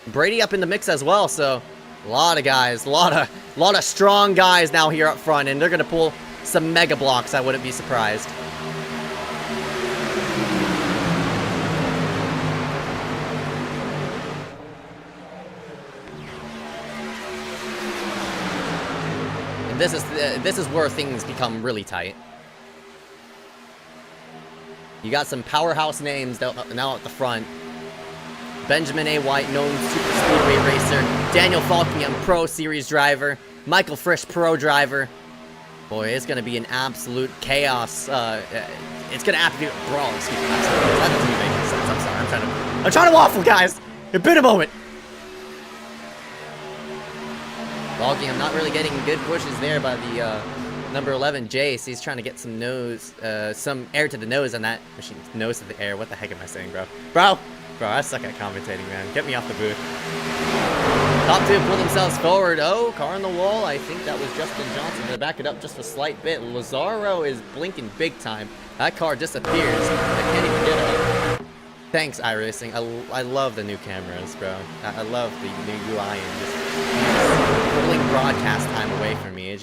Brady up in the mix as well, so a lot of guys, a lot of strong guys now here up front, and they're gonna pull some mega blocks. I wouldn't be surprised. And this is where things become really tight. You got some powerhouse names now at the front. Benjamin A. White, known super speedway racer. Daniel Falkingham, Pro Series driver. Michael Frisch, Pro driver. Boy, it's going to be an absolute chaos. It's going to have to be a brawl. Excuse me. That doesn't make any sense. I'm sorry. I'm trying to waffle, guys. It's been a moment. Falkingham not really getting good pushes there by the number 11, Jace. He's trying to get some air to the nose on that machine. Nose to the air. What the heck am I saying, bro? Bro, I suck at commentating, man. Get me off the booth. Top two pull themselves forward. Oh, car on the wall. I think that was Justin Johnson. Gonna back it up just a slight bit. Lazaro is blinking big time. That car disappears. I can't even get it. Thanks, iRacing. I love the new cameras, bro. I love the new UI and just pulling broadcast time away from me.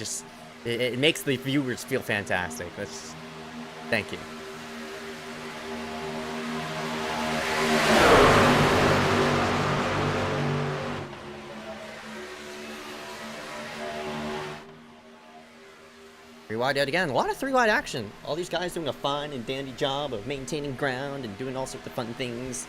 It makes the viewers feel fantastic. Thank you. Three wide out again. A lot of three wide action. All these guys doing a fine and dandy job of maintaining ground and doing all sorts of fun things.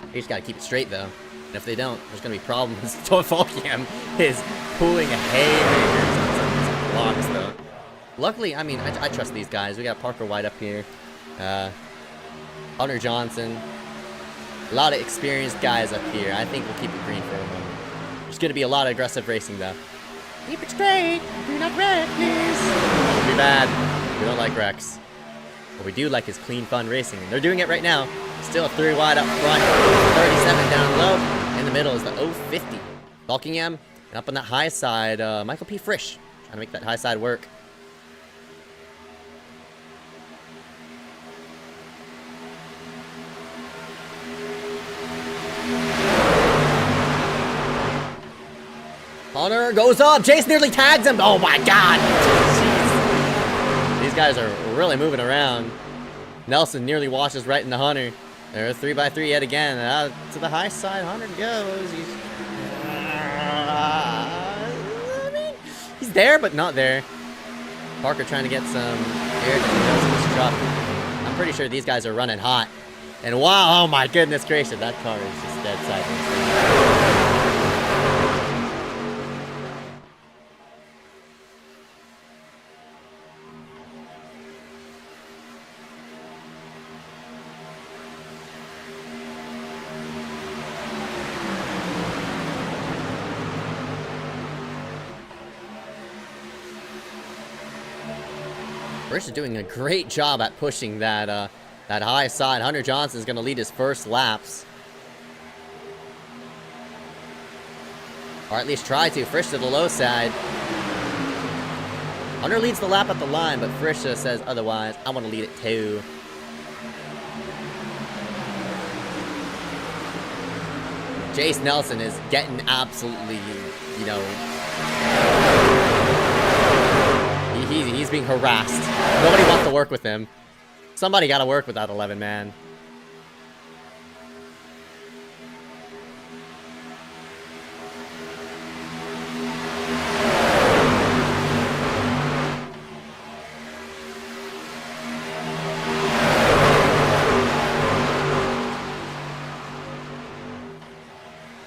You just gotta keep it straight though. And if they don't, there's gonna be problems. Falkingham is pulling haymakers on some of these blocks though. Luckily, I mean, I trust these guys. We got Parker White up here. Hunter Johnson. A lot of experienced guys up here. I think we'll keep it green for a moment. There's going to be a lot of aggressive racing, though. Keep it straight. Do not wreck, please. That would be bad. We don't like wrecks. What we do like is clean, fun racing. And they're doing it right now. Still a three wide up front. 37 down low. In the middle is the 050. Falkingham. And up on that high side, Michael P. Frisch. Trying to make that high side work. Hunter goes up. Chase nearly tags him. Oh my god. Jeez. These guys are really moving around. Nelson nearly washes right into Hunter. They're 3x3 yet again. Out to the high side. Hunter goes. He's there, but not there. Parker trying to get some air to the nose of his truck. I'm pretty sure these guys are running hot. And wow, oh my goodness gracious, that car is just dead sideways. Frisch is doing a great job at pushing that that high side. Hunter Johnson is going to lead his first laps. Or at least try to. Frisch to the low side. Hunter leads the lap at the line, but Frisch says otherwise. I want to lead it too. Jace Nelson is getting absolutely, you know... He's being harassed. Nobody wants to work with him. Somebody got to work with that 11 man.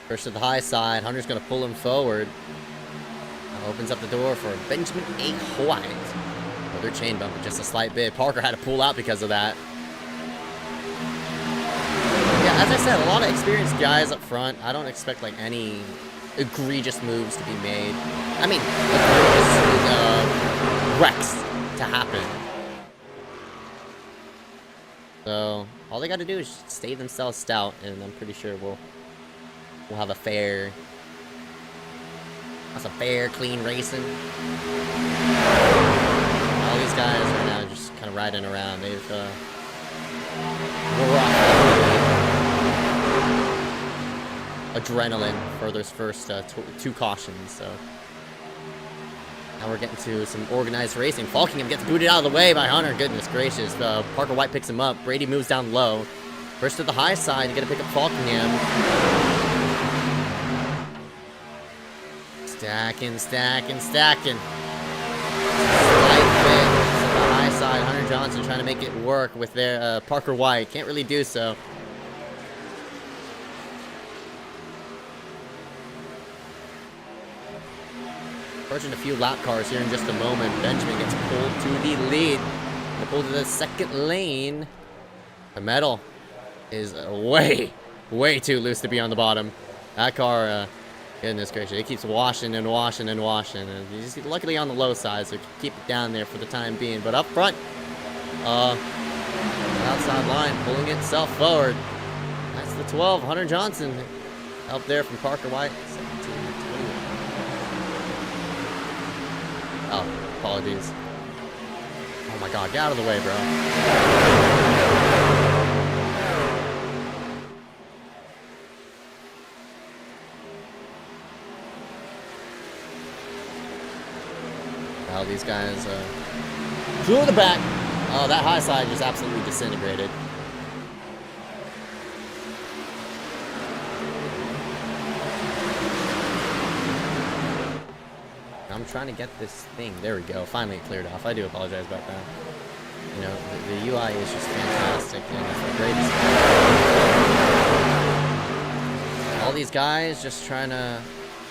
First to the high side. Hunter's going to pull him forward. Opens up the door for Benjamin A. White. Another chain bump, just a slight bit. Parker had to pull out because of that. Yeah, as I said, a lot of experienced guys up front. I don't expect like any egregious moves to be made. I mean, wrecks to happen. So all they got to do is stay themselves stout, and I'm pretty sure we'll have a fair. That's a fair, clean racing. All these guys are now just kind of riding around. They've adrenaline for those first two cautions. So now we're getting to some organized racing. Falkingham gets booted out of the way by Hunter. Goodness gracious. Parker White picks him up. Brady moves down low. First to the high side. You got to pick up Falkingham. Stacking. Slight bit to the high side. Hunter Johnson trying to make it work with their Parker White. Can't really do so. Approaching a few lap cars here in just a moment. Benjamin gets pulled to the lead. They're pulled to the second lane. The metal is way too loose to be on the bottom. That car, goodness gracious, it keeps washing and washing and washing. And he's luckily on the low side, so keep it down there for the time being. But up front, outside line pulling itself forward. That's the 12, Hunter Johnson. Up there from Parker White. 17, 21. Oh, apologies. Oh my god, get out of the way, bro. Now these guys through the back. Oh, that high side just absolutely disintegrated. I'm trying to get this thing. There we go. Finally it cleared off. I do apologize about that. You know, the UI is just fantastic and it's the greatest. All these guys just trying to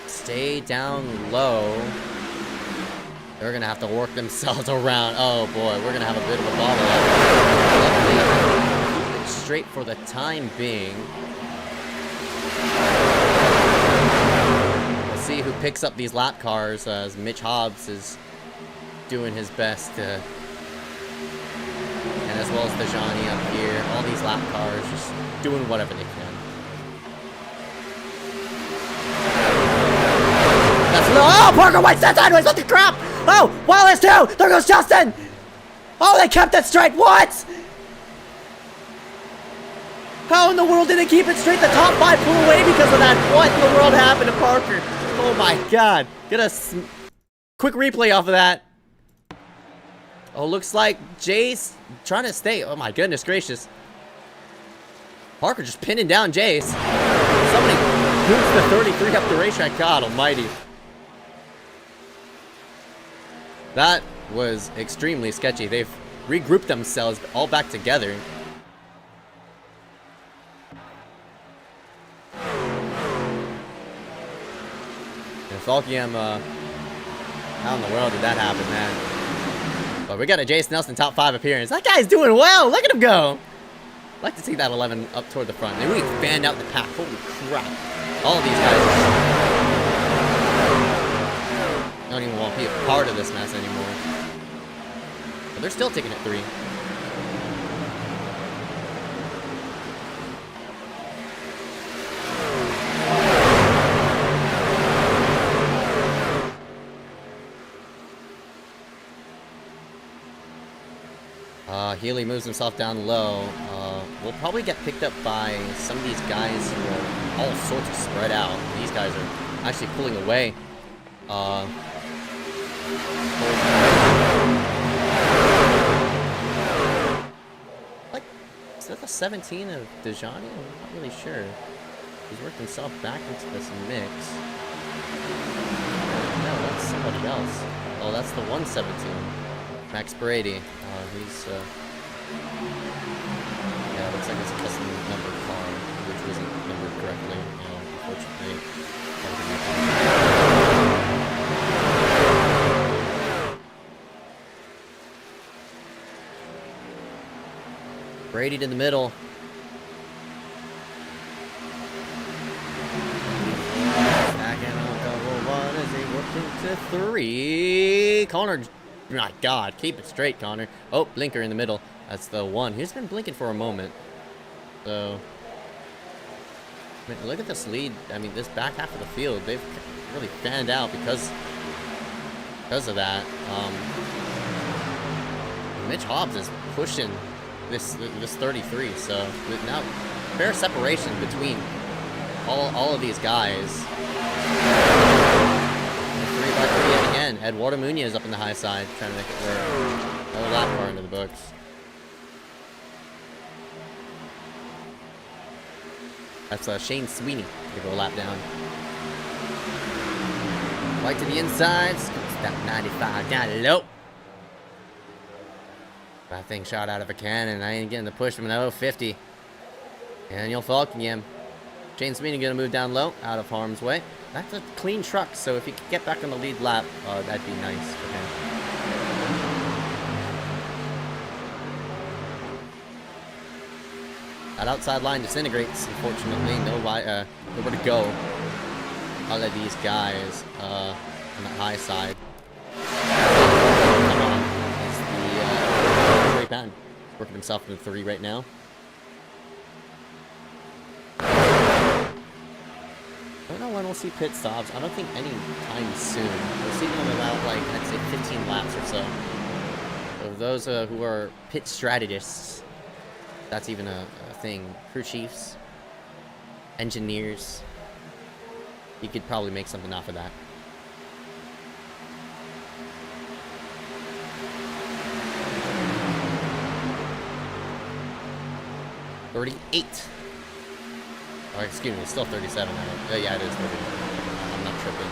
stay down low. They're going to have to work themselves around. Oh boy, we're going to have a bit of a bobble. Keep it straight for the time being. See who picks up these lap cars as Mitch Hobbs is doing his best and as well as Dejani up here, all these lap cars just doing whatever they can. That's oh, Parker White set sideways, what the crap? Oh, Wallace too, there goes Justin. Oh, they kept it straight, what? How in the world did they keep it straight? The top 5 pull away because of that. What in the world happened to Parker? Oh my god. Get a quick replay off of that. Oh, looks like Jace trying to stay. Oh my goodness gracious. Parker just pinning down Jace. Somebody moves the 33 up the racetrack. God almighty. That was extremely sketchy. They've regrouped themselves all back together. Falkiam, how in the world did that happen, man? But we got a Jace Nelson top 5 appearance. That guy's doing well. Look at him go. I'd like to see that 11 up toward the front. They really fanned out the pack. Holy crap. All of these guys don't even want to be a part of this mess anymore. But they're still taking it 3. Healy moves himself down low. We'll probably get picked up by some of these guys who are all sorts of spread out. These guys are actually pulling away. Like, is that the 17 of Dejani? I'm not really sure. He's worked himself back into this mix. No, that's somebody else. Oh, that's the 117. Max Brady. He's, yeah, looks like it's a custom numbered car, which wasn't numbered correctly, unfortunately. Brady to the middle. Stacking on double one as he works into 3. Connor. My god, keep it straight, Connor. Oh, blinker in the middle. That's the 1. He's been blinking for a moment. So, I mean, look at this lead. I mean, this back half of the field, they've really fanned out because of that. Mitch Hobbs is pushing this 33, so now fair separation between all of these guys. 3x3 yet again. Eduardo Munoz up in the high side, trying to make it work. Another lap car into the books. That's Shane Sweeney to go a lap down. Right to the inside, that 95 down low. That thing shot out of a cannon. I ain't getting the push from the 050. And you'll Falcon him. James Meany gonna move down low, out of harm's way. That's a clean truck, so if he could get back on the lead lap, that'd be nice for him. That outside line disintegrates, unfortunately. Nowhere to go. All of these guys on the high side. Come on. It's the Trey Patton. Working himself into 3 right now. I don't know when we'll see pit stops. I don't think any time soon. We'll see them in about, like, I'd say 15 laps or so. So those who are pit strategists, that's even a thing. Crew chiefs, engineers. You could probably make something off of that. $38. Oh, excuse me, it's still 37. Yeah, it is 30. I'm not tripping.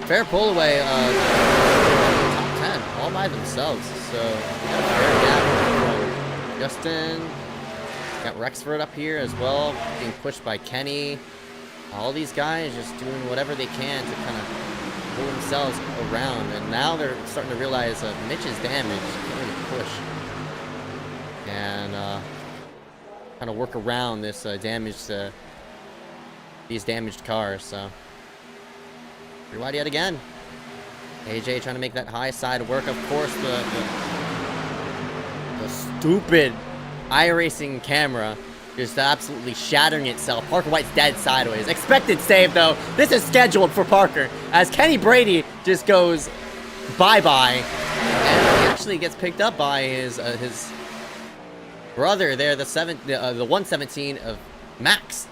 Fair pull away, top 10, all by themselves. So, we got a fair gap from Justin. Got Rexford up here as well, being pushed by Kenny. All these guys just doing whatever they can to kind of pull themselves around. And now they're starting to realize Mitch is damaged. Can't really push. And, kind of work around this these damaged cars. So free wide yet again. AJ trying to make that high side work. Of course, the stupid iRacing camera just absolutely shattering itself. Parker White's dead sideways. Expected save though. This is scheduled for Parker as Kenny Brady just goes bye-bye, and he actually gets picked up by his brother there, the 117 of Max.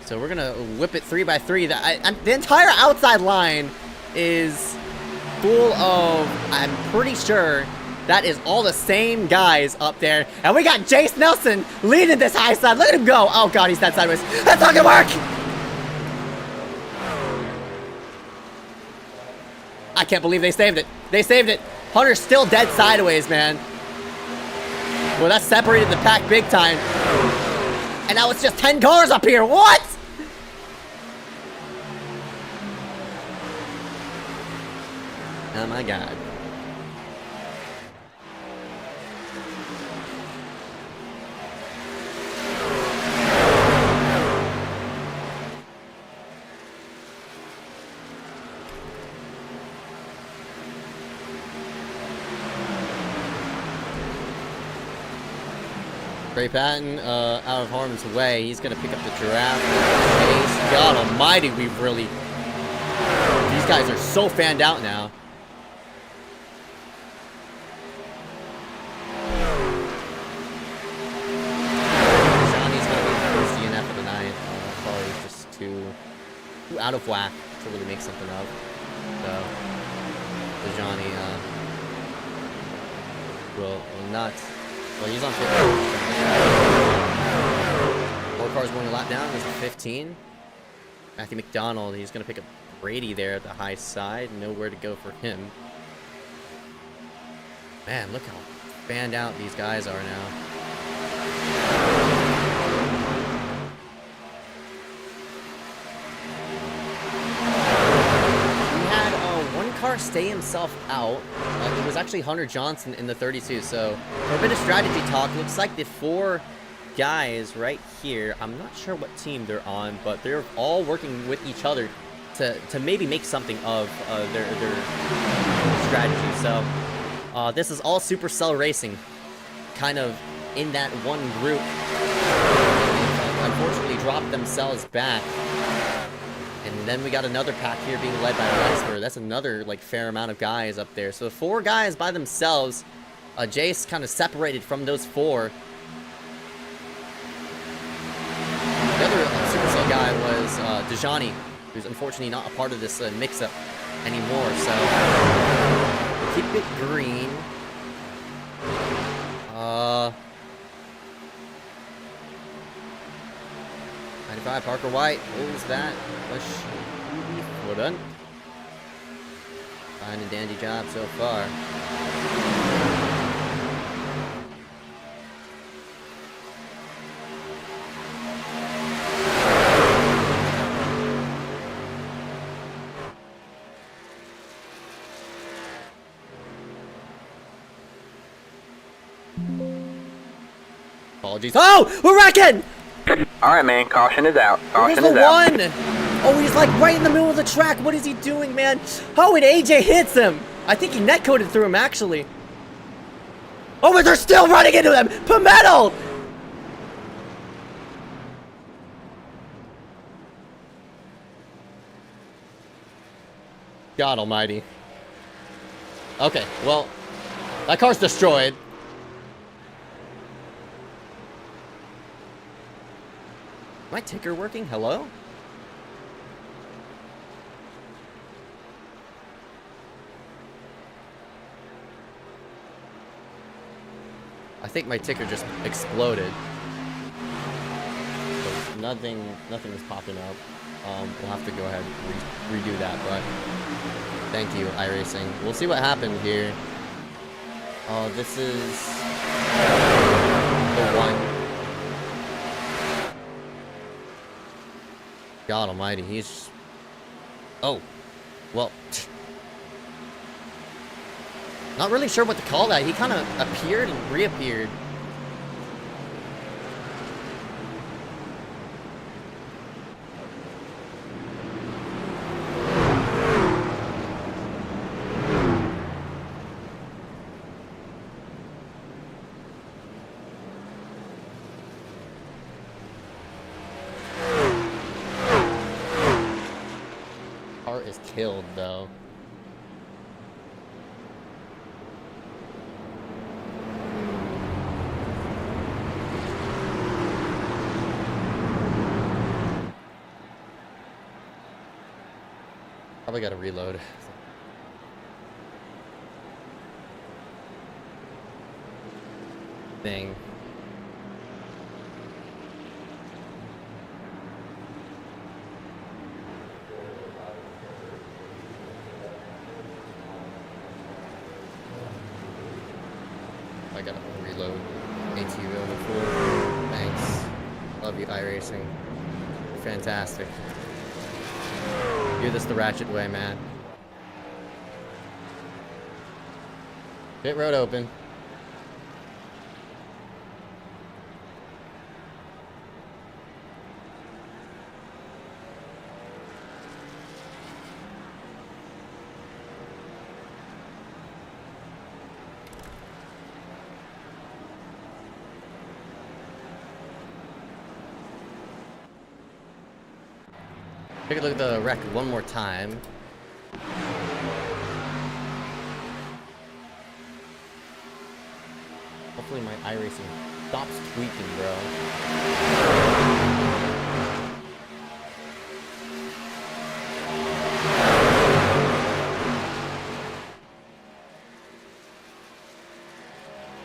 So we're gonna whip it 3x3. The entire outside line is full of, I'm pretty sure that is all the same guys up there. And we got Jace Nelson leading this high side. Look at him go. Oh god, he's dead sideways. That's not gonna work. I can't believe they saved it. They saved it. Hunter's still dead sideways, man. Well, that separated the pack big time. And now it's just 10 cars up here. What? Oh my god. Trey Patton out of harm's way. He's going to pick up the giraffe. Chase. God almighty, we've really... These guys are so fanned out now. Johnny's going to be the first DNF of the night. Probably just too out of whack to really make something of. So, Johnny will not... Well, he's on 15. 4 cars going a lap down. There's a 15. Matthew McDonald, he's going to pick up Brady there at the high side. Nowhere to go for him. Man, look how fanned out these guys are now. Car stay himself out. It was actually Hunter Johnson in the 32. So for a bit of strategy talk, looks like the 4 guys right here, I'm not sure what team they're on, but they're all working with each other to maybe make something of their strategy. So this is all Supercell Racing kind of in that one group. Unfortunately dropped themselves back. And then we got another pack here being led by Rexford. That's another, like, fair amount of guys up there. So 4 guys by themselves. Jace kind of separated from those 4. The other Supercell guy was Dejani, who's unfortunately not a part of this mix-up anymore. So we'll keep it green. 95, Parker White pulls that push Well done. Fine and dandy job so far. Apologies. Oh, we're wrecking! All right, man. Caution is out. Where's Caution the is out. one? Oh, he's like right in the middle of the track. What is he doing, man? Oh, and AJ hits him. I think he netcoded through him, actually. Oh, but they're still running into them. Pimentel! God almighty. Okay, well, that car's destroyed. My ticker working? Hello? I think my ticker just exploded. So nothing is popping up. We'll have to go ahead and redo that, but thank you, iRacing. We'll see what happened here. Oh, this is the one. God almighty, he's... Oh. Well... Not really sure what to call that. He kind of appeared and reappeared. Car is killed, though. Probably gotta reload. Thing. I gotta reload. ATV over full. Thanks. Love you, iRacing. Fantastic. Do this the ratchet way, man. Pit road open. Take a look at the wreck one more time. Hopefully my iRacing stops tweaking, bro.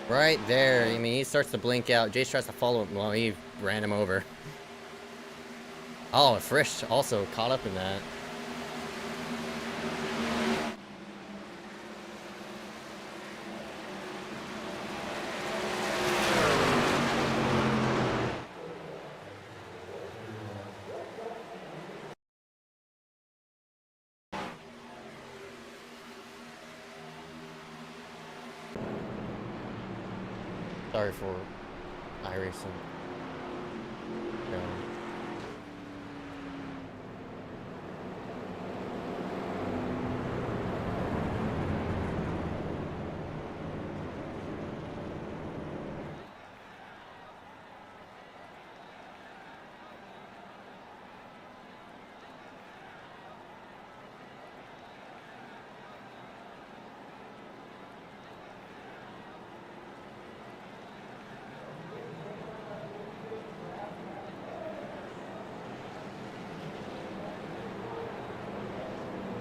Right there. I mean, he starts to blink out. Jace tries to follow him. Well, he ran him over. Oh, Frisch also caught up in that. Sorry for iRacing. Yeah.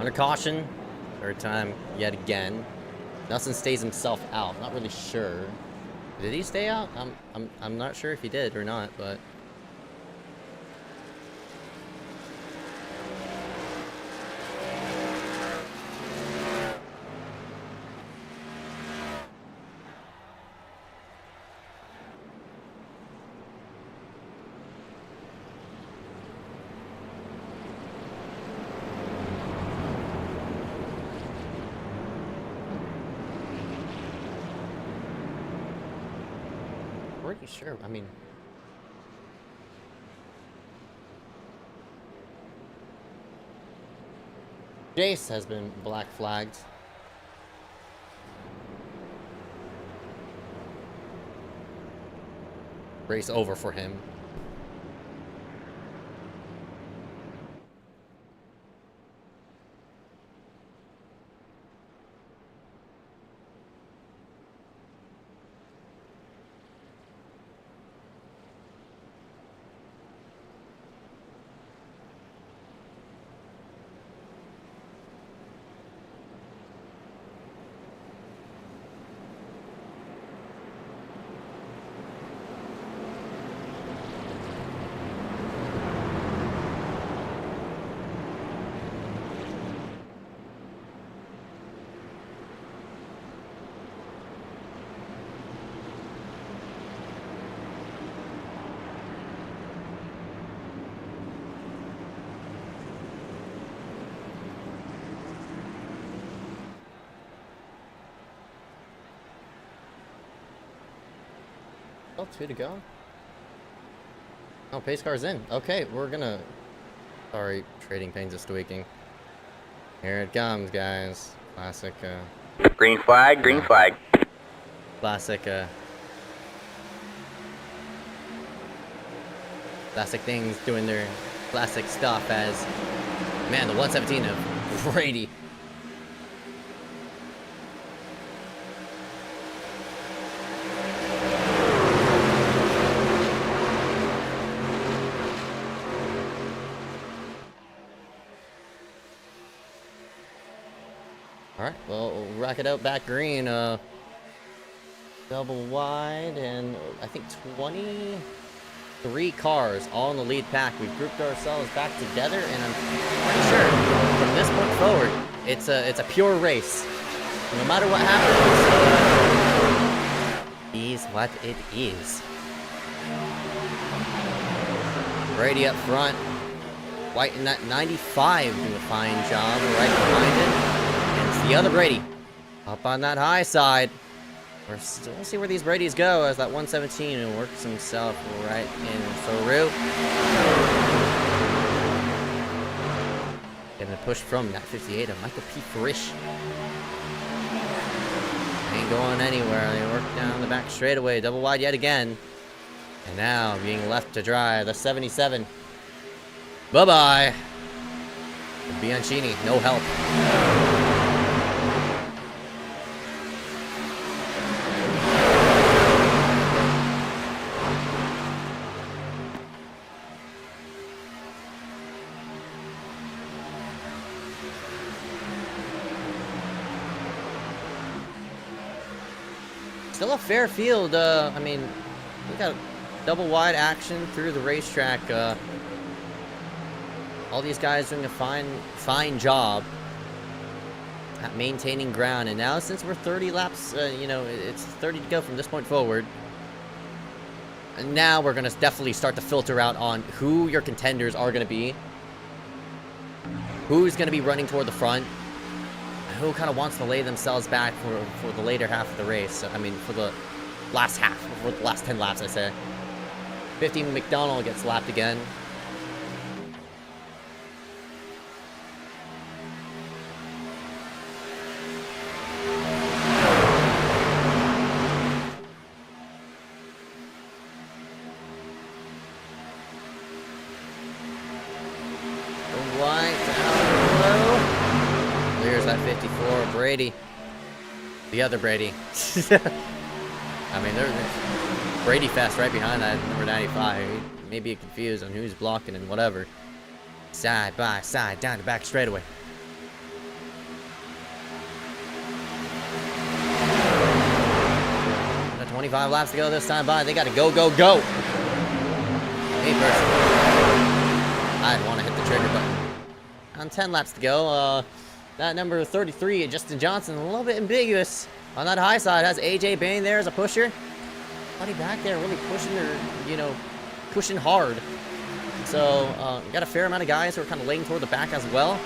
Under caution, third time yet again. Nelson stays himself out. Not really sure. Did he stay out? I'm not sure if he did or not, but pretty sure. I mean, Jace has been black flagged. Race over for him. Oh, 2 to go. Oh, pace car's in. Okay, we're gonna... Sorry, trading pains is tweaking. Here it comes, guys. Classic, Green flag, green flag. Classic, classic things doing their classic stuff as... Man, the 117 of Brady. Alright, well, we'll rack it out back green. Double wide, and I think 23 cars all in the lead pack. We've grouped ourselves back together, and I'm pretty sure from this point forward, it's a pure race. No matter what happens, is what it is. Brady up front, White in that 95 doing a fine job right behind it. The other Brady up on that high side. We'll see where these Bradys go as that 117 works himself right in through. Getting a push from that 58 of Michael P. Frisch. Ain't going anywhere. They work down the back straightaway. Double wide yet again. And now being left to dry, the 77. Bye-bye. Bianchini, no help. Still a fair field. I mean, we got double wide action through the racetrack. All these guys doing a fine job at maintaining ground. And now, since we're 30 laps, you know, it's 30 to go from this point forward. And now we're gonna definitely start to filter out on who your contenders are gonna be, who's gonna be running toward the front, who kind of wants to lay themselves back for the later half of the race. I mean, for the last half, for the last 10 laps, I say. 15 McDonald gets lapped again. Brady. The other Brady. I mean, there's Brady Fest right behind that number 95. He may be confused on who's blocking and whatever. Side by side, down the back straightaway. Got 25 laps to go this time by. They got to go, go, go. Me personally, I'd want to hit the trigger button. On 10 laps to go, that number 33, Justin Johnson, a little bit ambiguous. On that high side, has AJ Bain there as a pusher. Buddy back there really pushing their, you know, pushing hard. So, got a fair amount of guys who are kind of laying toward the back as well. All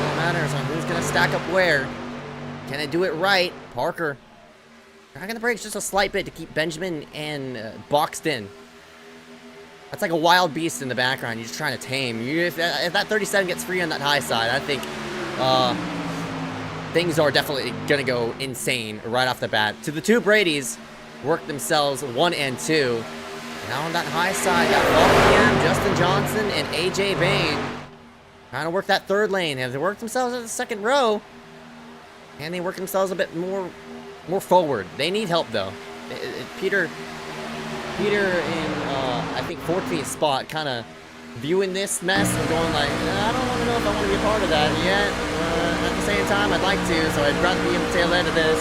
that matters on who's going to stack up where. Can it do it right? Parker Dragging the brakes just a slight bit to keep Benjamin and boxed in. That's like a wild beast in the background. You're just trying to tame. If that 37 gets free on that high side, I think things are definitely going to go insane right off the bat. To the two Bradys, work themselves 1 and 2. Now on that high side, got Paul, Justin Johnson, and AJ Bain. Trying to work that third lane. Have they worked themselves in the second row? And they work themselves a bit more forward. They need help, though. Peter in, I think, 14th spot, kind of viewing this mess and going like, I don't want to know if I want to be a part of that yet. At the same time, I'd like to, so I'd rather be in the tail end of this.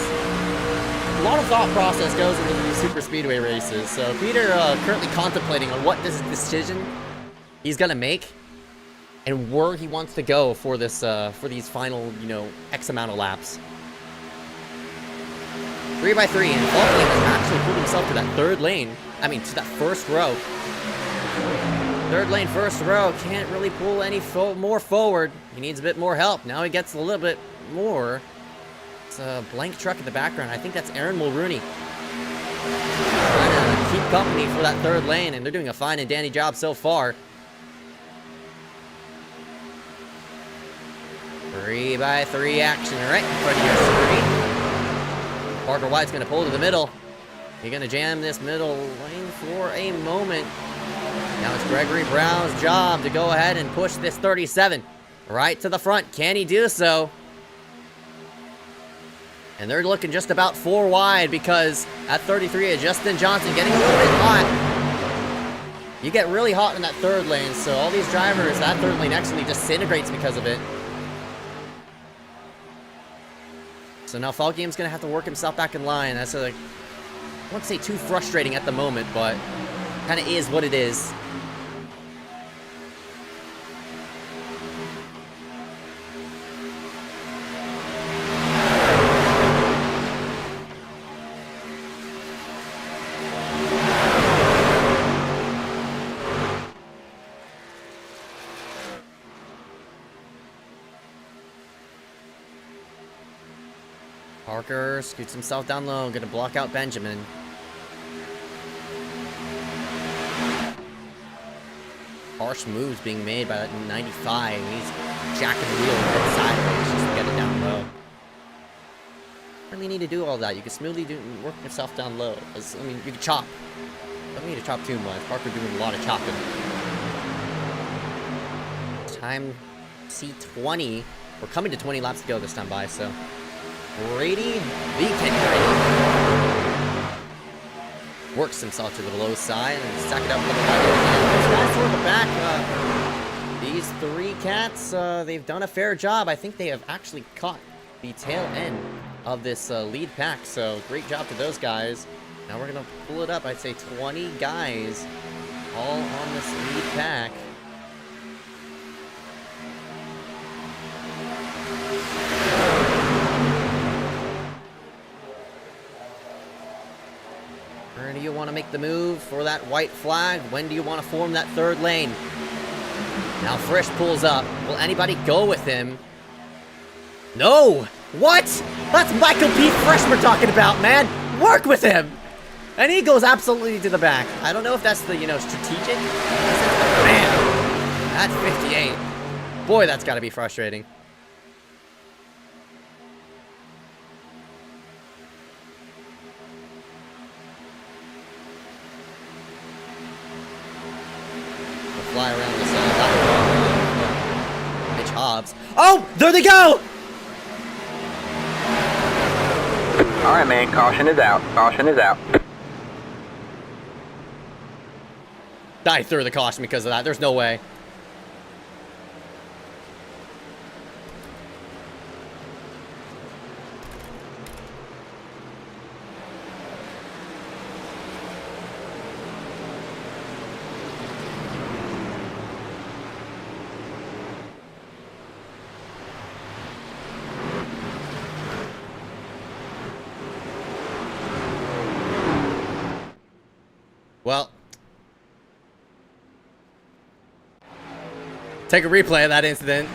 A lot of thought process goes into these super speedway races. So Peter currently contemplating on what this decision he's gonna make and where he wants to go for this for these final, you know, X amount of laps. 3x3, and Falcon has actually pulled himself to that third lane. I mean, to that first row. Third lane, first row. Can't really pull any more forward. He needs a bit more help. Now he gets a little bit more. It's a blank truck in the background. I think that's Aaron Mulrooney. Trying to keep company for that third lane, and they're doing a fine and dandy job so far. 3x3 action right in front of your screen. Parker White's going to pull to the middle. You're going to jam this middle lane for a moment. Now it's Gregory Brown's job to go ahead and push this 37 right to the front. Can he do so? And they're looking just about 4 wide because at 33 is Justin Johnson getting a little bit hot. You get really hot in that third lane, so all these drivers, that third lane actually disintegrates because of it. So now Falgame's going to have to work himself back in line. That's I won't say too frustrating at the moment, but kind of is what it is. Parker scoots himself down low, gonna block out Benjamin. Harsh moves being made by that 95. He's jacking the wheel right sideways just to get it down low. You really need to do all that. You can smoothly work yourself down low. I mean, you can chop. Don't need to chop too much. Parker doing a lot of chopping. Time C20. We're coming to 20 laps to go this time by, so. Brady, the Kenny Brady, works himself to the low side and stack it up. Toward the back. These 3 cats, they've done a fair job. I think they have actually caught the tail end of this lead pack, so great job to those guys. Now we're gonna pull it up. I'd say 20 guys all on this lead pack. Where do you want to make the move for that white flag? When do you want to form that third lane? Now Frisch pulls up. Will anybody go with him? No! What? That's Michael P. Frisch we're talking about, man! Work with him! And he goes absolutely to the back. I don't know if that's the, you know, strategic. Man, that's 58. Boy, that's got to be frustrating. Fly around the side. Mitch Hobbs. Oh, there they go! All right, man. Caution is out. Caution is out. I threw the caution because of that. There's no way. Well, take a replay of that incident.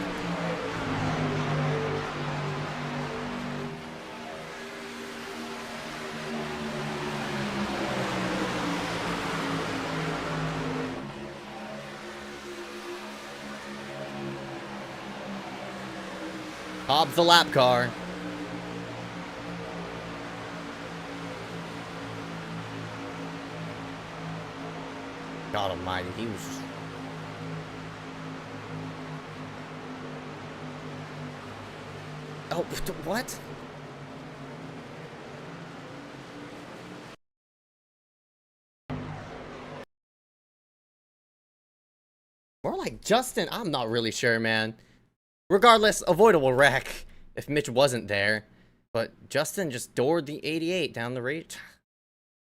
Hobbs the lap car. God almighty, he was just... Oh, what? More like Justin, I'm not really sure, man. Regardless, avoidable wreck if Mitch wasn't there. But Justin just doored the 88 down the rate.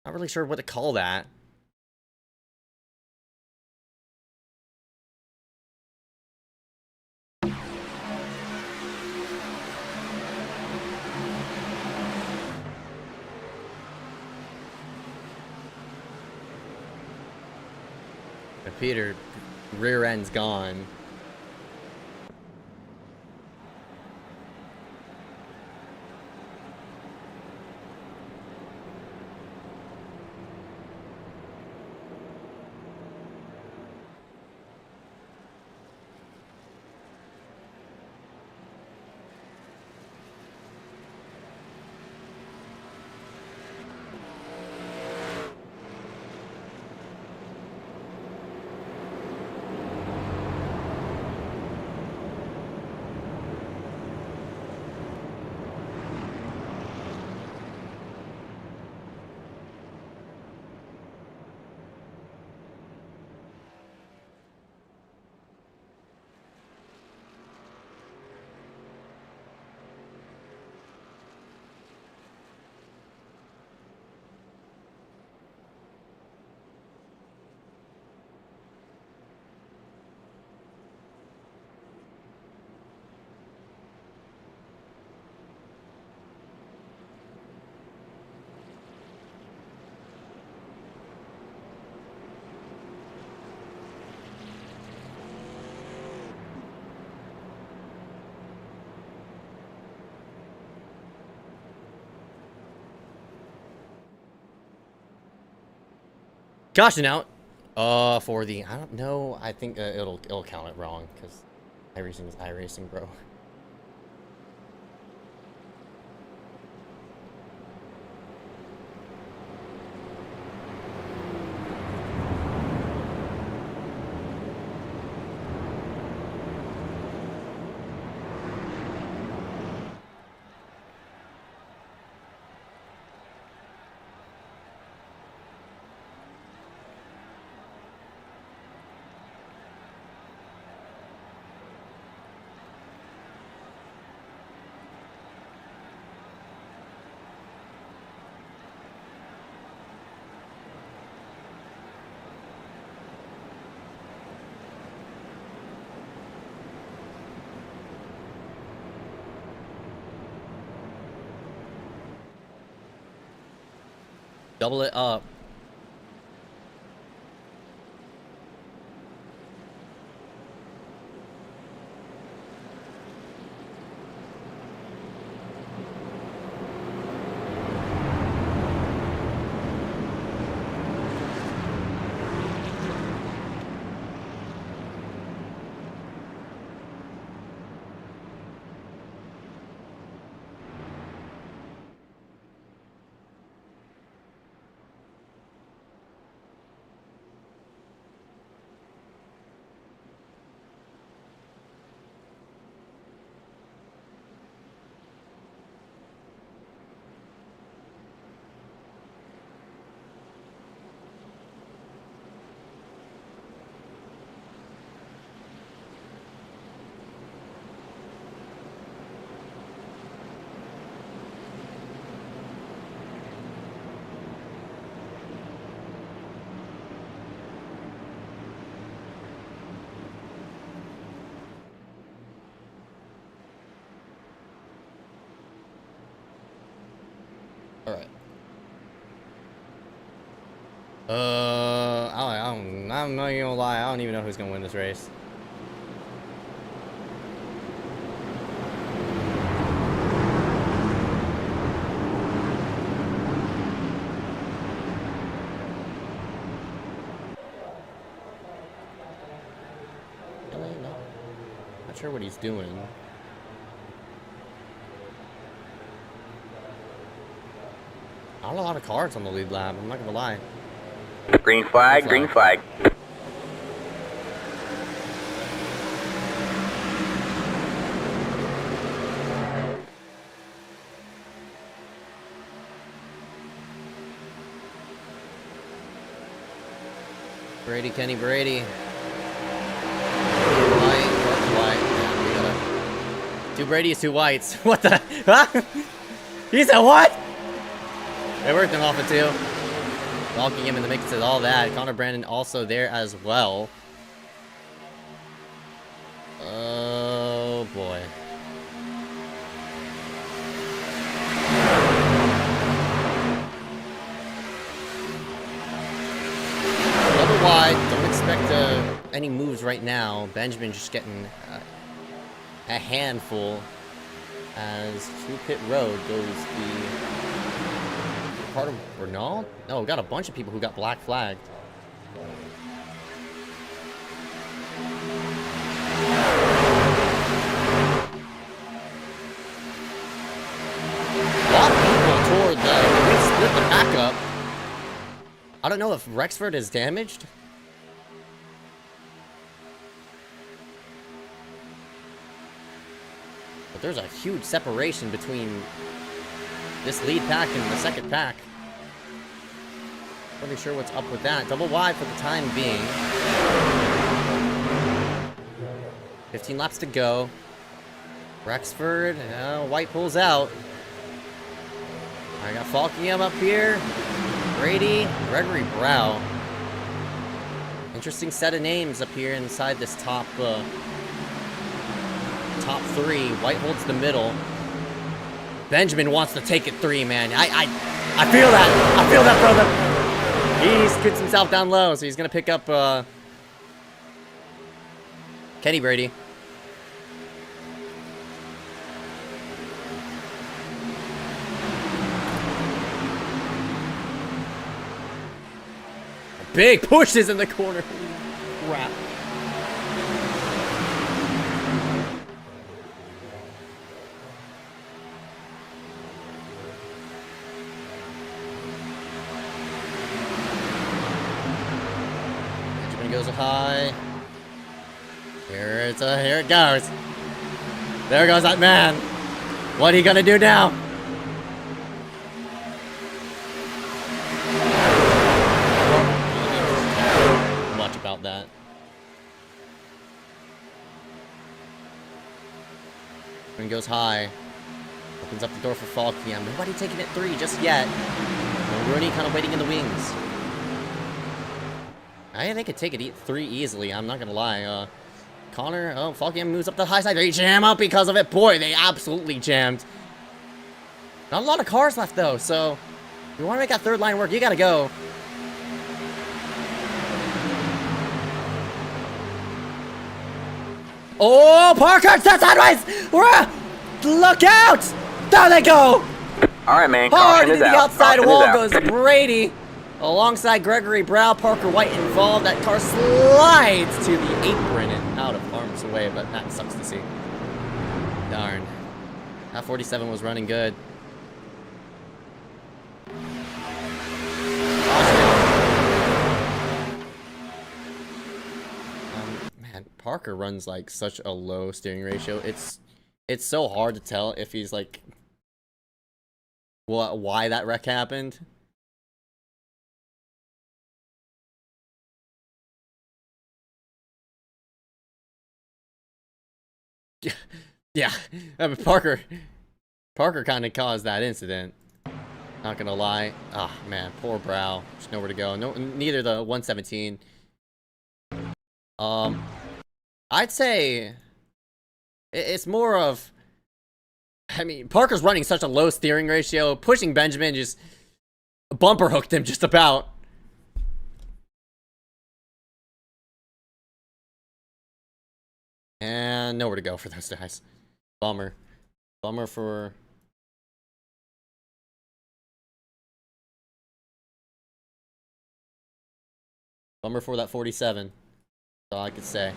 Not really sure what to call that. Peter, rear end's gone. Caution out. For the, I don't know. I think it'll count it wrong because iRacing is iRacing, bro. Double it up. All right. I'm not gonna lie. I don't even know who's gonna win this race. Really? No. Not sure what he's doing. Not a lot of cars on the lead lap, I'm not gonna lie. Green flag, green flag. Brady, Kenny Brady. White. Yeah, we gotta... 2 Brady's, 2 whites. What the? Huh? He said what? They worked him off of 2. Walking him in the mix of all that. Connor Brandon also there as well. Oh boy. Double wide. Don't expect any moves right now. Benjamin just getting a handful as through pit road goes the part of Renault. No, we got a bunch of people who got black flagged. A lot of people toward we split the pack up. I don't know if Rexford is damaged. But there's a huge separation between this lead pack and the second pack. Not really sure what's up with that. Double wide for the time being. 15 laps to go. Rexford, White pulls out. I got Falkingham up here. Brady, Gregory Brow. Interesting set of names up here inside this top 3. White holds the middle. Benjamin wants to take it 3, man. I feel that. I feel that, brother. He scoots himself down low, so he's gonna pick up Kenny Brady. Big pushes in the corner. Crap. Benjamin goes high. Here it goes. There goes that man. What are you gonna do now? About that. And goes high. Opens up the door for Falkingham. Nobody taking it 3 just yet. Rooney kind of waiting in the wings. I think they could take it 3 easily. I'm not gonna lie. Connor, Falkingham moves up the high side. They jam up because of it. Boy, they absolutely jammed. Not a lot of cars left though, so if you want to make that third line work, you gotta go. Oh, Parker, step sideways! Look out! There they go! Alright, man. Hard Caution into is the out. outside Caution wall is out. goes Brady. Alongside Gregory Brow, Parker White involved. That car slides to the apron and out of harm's way, but that sucks to see. Darn. That 47 was running good. Man, Parker runs like such a low steering ratio. It's so hard to tell if he's like why that wreck happened. Yeah, I mean, Parker kind of caused that incident. Not gonna lie. Ah, man, poor Brow. There's nowhere to go. No, neither the 117. I'd say it's more of. I mean, Parker's running such a low steering ratio. Pushing Benjamin just bumper hooked him just about. And nowhere to go for those guys. Bummer. Bummer for... Bummer for that 47. That's all I could say.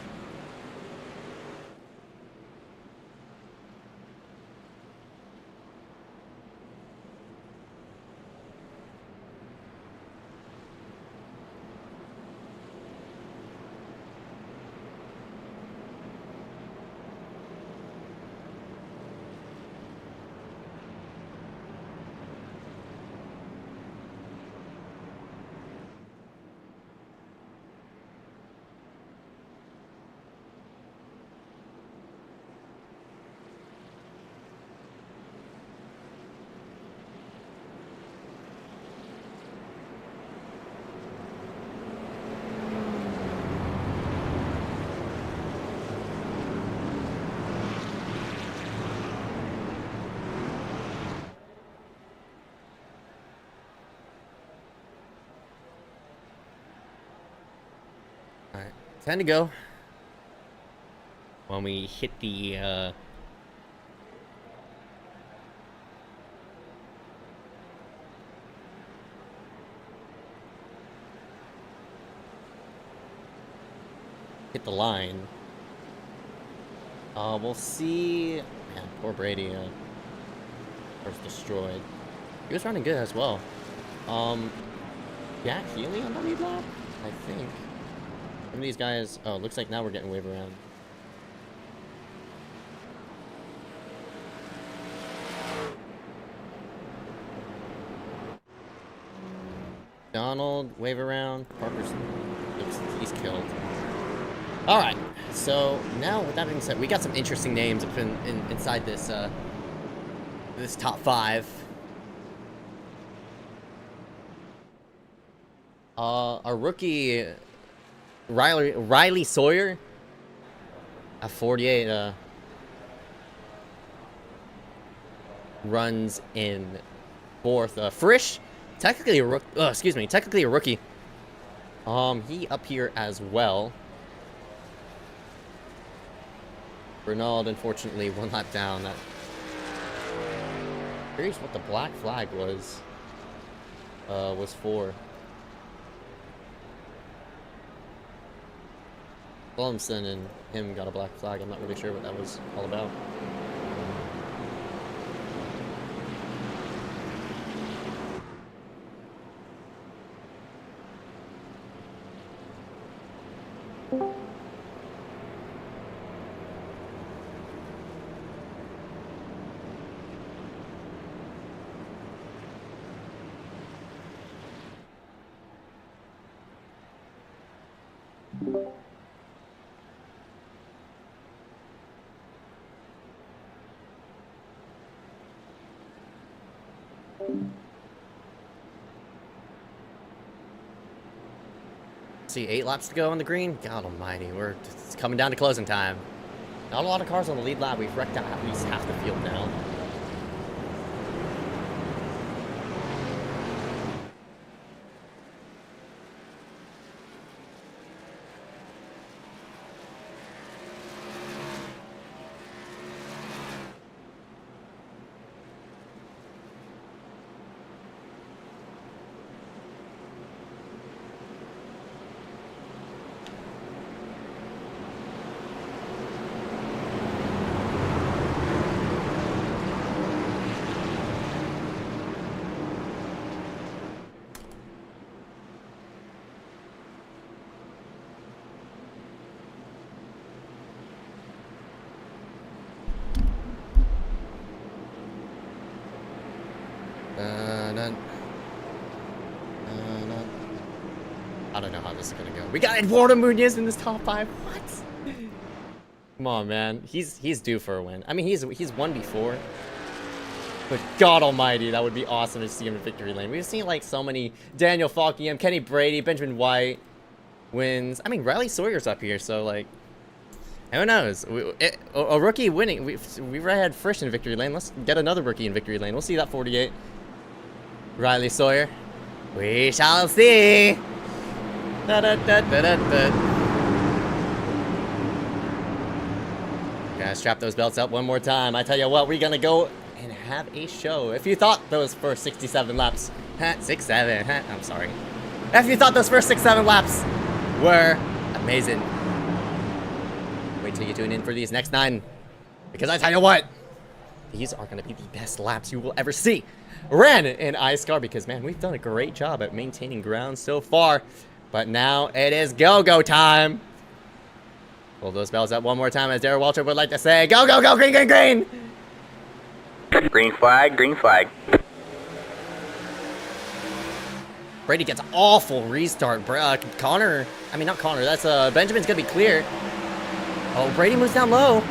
10 to go. When we hit the hit the line. We'll see. Man, poor Brady was destroyed. He was running good as well. Yeah, Healy on the lead lap, I think. Some of these guys. Oh, looks like now we're getting wave around. Donald, wave around. Parker's he's killed. All right. So now, with that being said, we got some interesting names up inside this this top 5. Our rookie Riley Sawyer at 48 runs in 4th. Frisch, technically a rookie. He up here as well. Bernard, unfortunately, 1 lap down. Curious what the black flag was for. Blumson and him got a black flag. I'm not really sure what that was all about. See, 8 laps to go on the green. God almighty, it's coming down to closing time. Not a lot of cars on the lead lap. We've wrecked out at least half the field now. I don't know how this is gonna go. We got Eduardo Munoz in this top 5. What? Come on, man. He's due for a win. I mean, he's won before. But God almighty, that would be awesome to see him in victory lane. We've seen like so many Daniel Falkiam, Kenny Brady, Benjamin White wins. I mean, Riley Sawyer's up here, so like, who knows? A rookie winning. We've had Frisch in victory lane. Let's get another rookie in victory lane. We'll see that 48. Riley Sawyer. We shall see. Da, da, da, da, da, da. Gotta strap those belts up one more time. I tell you what, we're gonna go and have a show. If you thought those first 67 laps, 67, I'm sorry. If you thought those first 6-7 laps were amazing, wait till you tune in for these next 9. Because I tell you what, these are gonna be the best laps you will ever see ran in iSCAR, because man, we've done a great job at maintaining ground so far. But now it is go-go time. Pull those bells up one more time, as Darrell Walter would like to say. Go, go, go, green, green, green! Green flag, green flag. Brady gets an awful restart. Connor, I mean, not Connor, that's Benjamin's gonna be clear. Oh, Brady moves down low.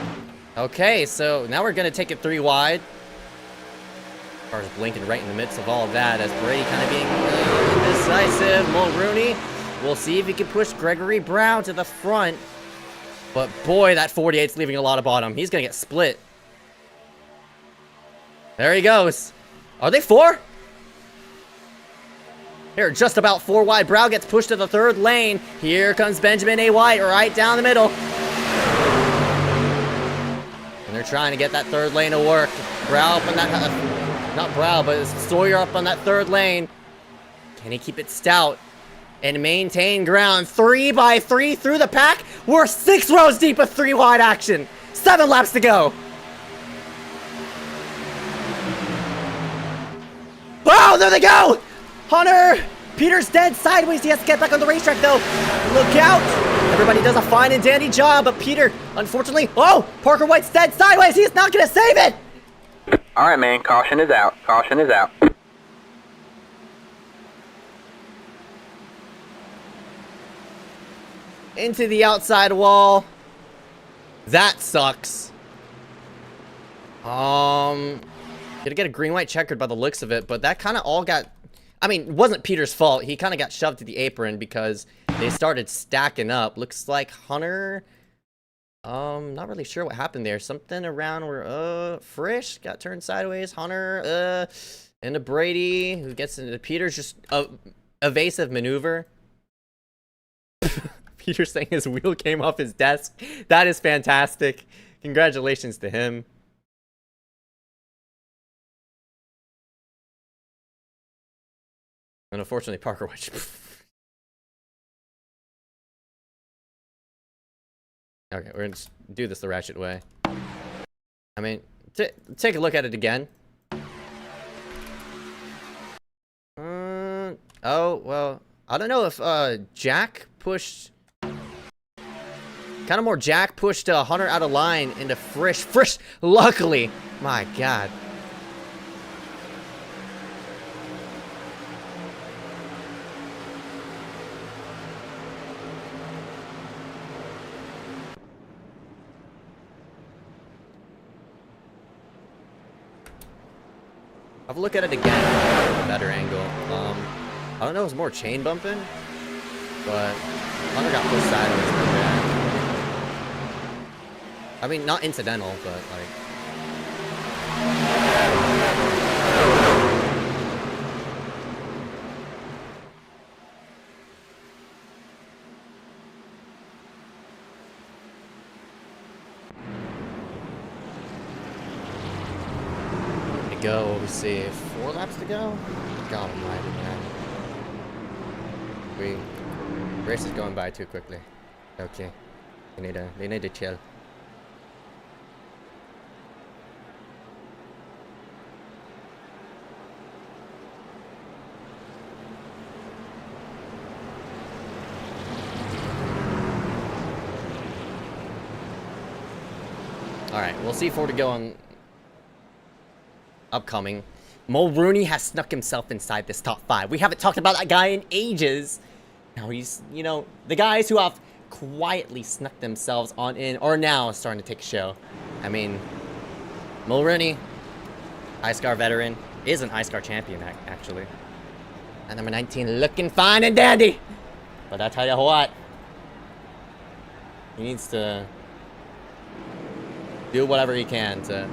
Okay, so now we're gonna take it 3 wide. Cars blinking right in the midst of all of that, as Brady kind of being indecisive. Mulrooney, we'll see if he can push Gregory Brown to the front. But boy, that 48's leaving a lot of bottom. He's gonna get split. There he goes. Are they 4? They're just about 4 wide. Brow gets pushed to the 3rd lane. Here comes Benjamin A. White right down the middle. And they're trying to get that 3rd lane to work. Brow up on that, not Brow, but Sawyer up on that 3rd lane. Can he keep it stout and maintain ground? 3 by 3 through the pack. We're 6 rows deep with 3 wide action. 7 laps to go. Oh, there they go! Hunter! Peter's dead sideways. He has to get back on the racetrack, though. Look out! Everybody does a fine and dandy job, but Peter, unfortunately... Oh! Parker White's dead sideways. He's not going to save it! All right, man. Caution is out. Caution is out. Into the outside wall. That sucks. Gonna get a green-white checkered by the looks of it, but that kind of all got... I mean, it wasn't Peter's fault. He kind of got shoved to the apron because they started stacking up. Looks like Hunter... not really sure what happened there. Something around where, Frisch got turned sideways. Hunter, into Brady, who gets into Peter's just evasive maneuver. Peter saying his wheel came off his desk. That is fantastic. Congratulations to him. And unfortunately, Parker White. Okay, we're gonna just do this the ratchet way. I mean, take a look at it again. Oh, well, I don't know if Jack pushed... Kind of more Jack pushed Hunter out of line into Frisch. Frisch, luckily. My God. Have a look at it again. A better angle. I don't know if it's more chain bumping, but Hunter got pushed sideways pretty bad. I mean, not incidental, but like... Go, we see 4 laps to go. God almighty, man. Race is going by too quickly. Okay, we need to chill. All right, we'll see 4 to go on. Upcoming. Mulrooney has snuck himself inside this top 5. We haven't talked about that guy in ages. Now he's, you know, the guys who have quietly snuck themselves on in are now starting to take a show. I mean, Mulrooney, iSCAR veteran, is an iSCAR champion, actually. And number 19 looking fine and dandy. But I tell you what, he needs to do whatever he can to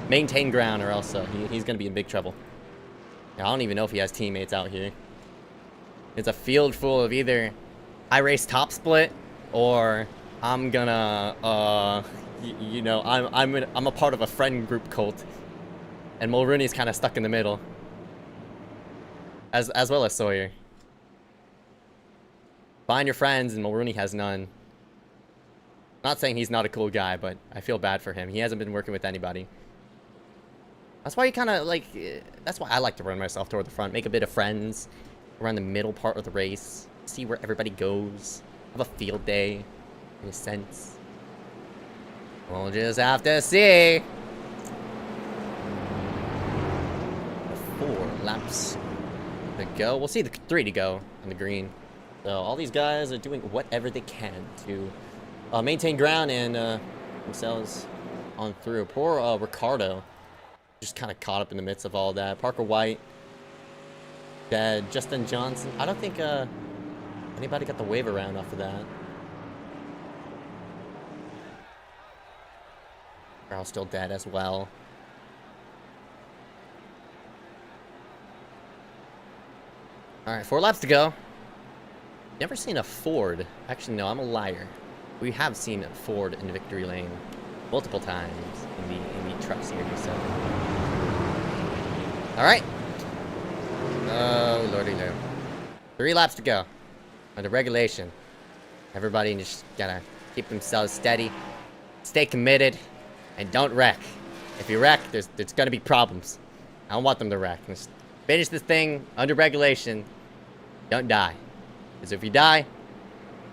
maintain ground, or else he's going to be in big trouble. Now, I don't even know if he has teammates out here. It's a field full of either iRace top split, or I'm gonna, you know, I'm a part of a friend group cult, and Mulrooney's kind of stuck in the middle, as well as Sawyer. Find your friends, and Mulrooney has none. Not saying he's not a cool guy, but I feel bad for him. He hasn't been working with anybody. That's why you kind of, like, that's why I like to run myself toward the front. Make a bit of friends around the middle part of the race. See where everybody goes. Have a field day, in a sense. We'll just have to see. 4 laps to go. We'll see the 3 to go on the green. So all these guys are doing whatever they can to maintain ground and themselves on through. Poor Ricardo. Just kind of caught up in the midst of all that. Parker White, dead. Justin Johnson. I don't think anybody got the wave around off of that. Carl's still dead as well. All right, 4 laps to go. Never seen a Ford. Actually, no, I'm a liar. We have seen a Ford in victory lane multiple times in the truck series. So. All right. Oh, lordy no. 3 laps to go. Under regulation. Everybody just gotta keep themselves steady, stay committed, and don't wreck. If you wreck, there's gonna be problems. I don't want them to wreck. Just finish this thing under regulation. Don't die. Because if you die,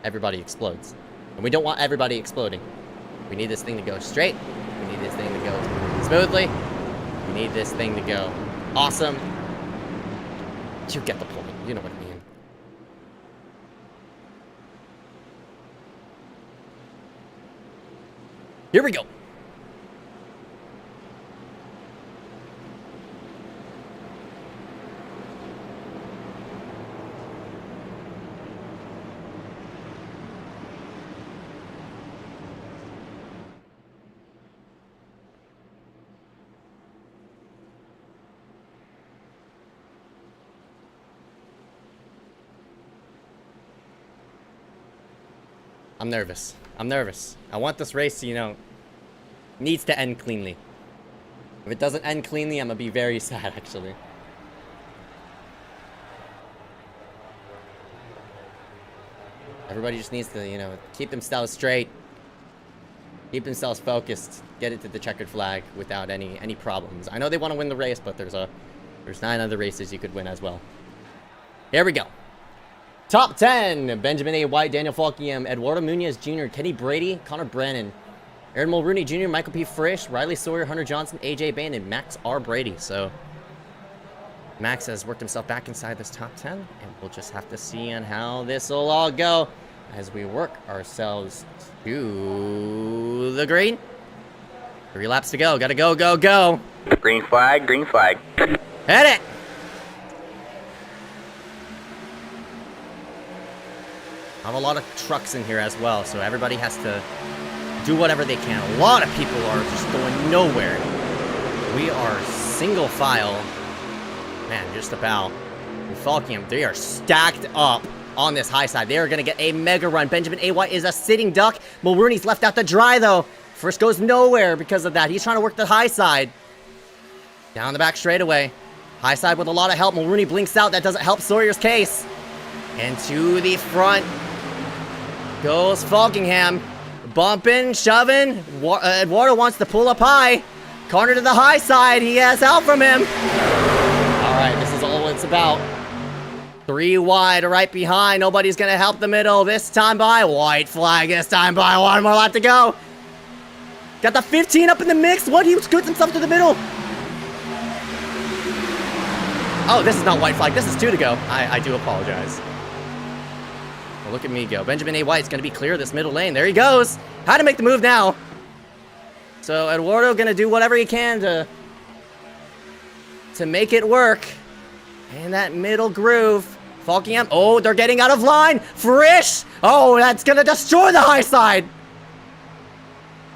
everybody explodes. And we don't want everybody exploding. We need this thing to go straight. We need this thing to go smoothly. We need this thing to go awesome. You get the point. You know what I mean. Here we go. I'm nervous. I'm nervous. I want this race, you know, needs to end cleanly. If it doesn't end cleanly, I'm gonna be very sad, actually. Everybody just needs to, you know, keep themselves straight, keep themselves focused, get it to the checkered flag without any problems. I know they want to win the race, but there's 9 other races you could win as well. Here we go. Top 10, Benjamin A. White, Daniel Falkiam, Eduardo Munoz Jr., Kenny Brady, Connor Brennan, Aaron Mulrooney Jr., Michael P. Frisch, Riley Sawyer, Hunter Johnson, AJ Bain, and Max R. Brady. So, Max has worked himself back inside this top 10, and we'll just have to see on how this will all go as we work ourselves to the green. 3 laps to go. Gotta go, go, go. Green flag, green flag. Hit it! I have a lot of trucks in here as well, so everybody has to do whatever they can. A lot of people are just going nowhere. We are single file. Man, just about. And Falkiam, they are stacked up on this high side. They are going to get a mega run. Benjamin A. White is a sitting duck. Mulrooney's left out to dry, though. First goes nowhere because of that. He's trying to work the high side. Down the back straightaway. High side with a lot of help. Mulrooney blinks out. That doesn't help Sawyer's case. And to the front goes Falkingham. Bumping, shoving. Eduardo wants to pull up high. Connor to the high side. He has help from him. All right, this is all it's about. 3 wide, right behind. Nobody's going to help the middle this time by. White flag this time by. 1 more lap to go. Got the 15 up in the mix. What? He scoots himself to the middle. Oh, this is not white flag. This is 2 to go. I do apologize. Well, look at me go. Benjamin A. White's going to be clear of this middle lane. There he goes. How to make the move now. So Eduardo going to do whatever he can to make it work. In that middle groove. Falkingham. Oh, they're getting out of line. Frisch. Oh, that's going to destroy the high side.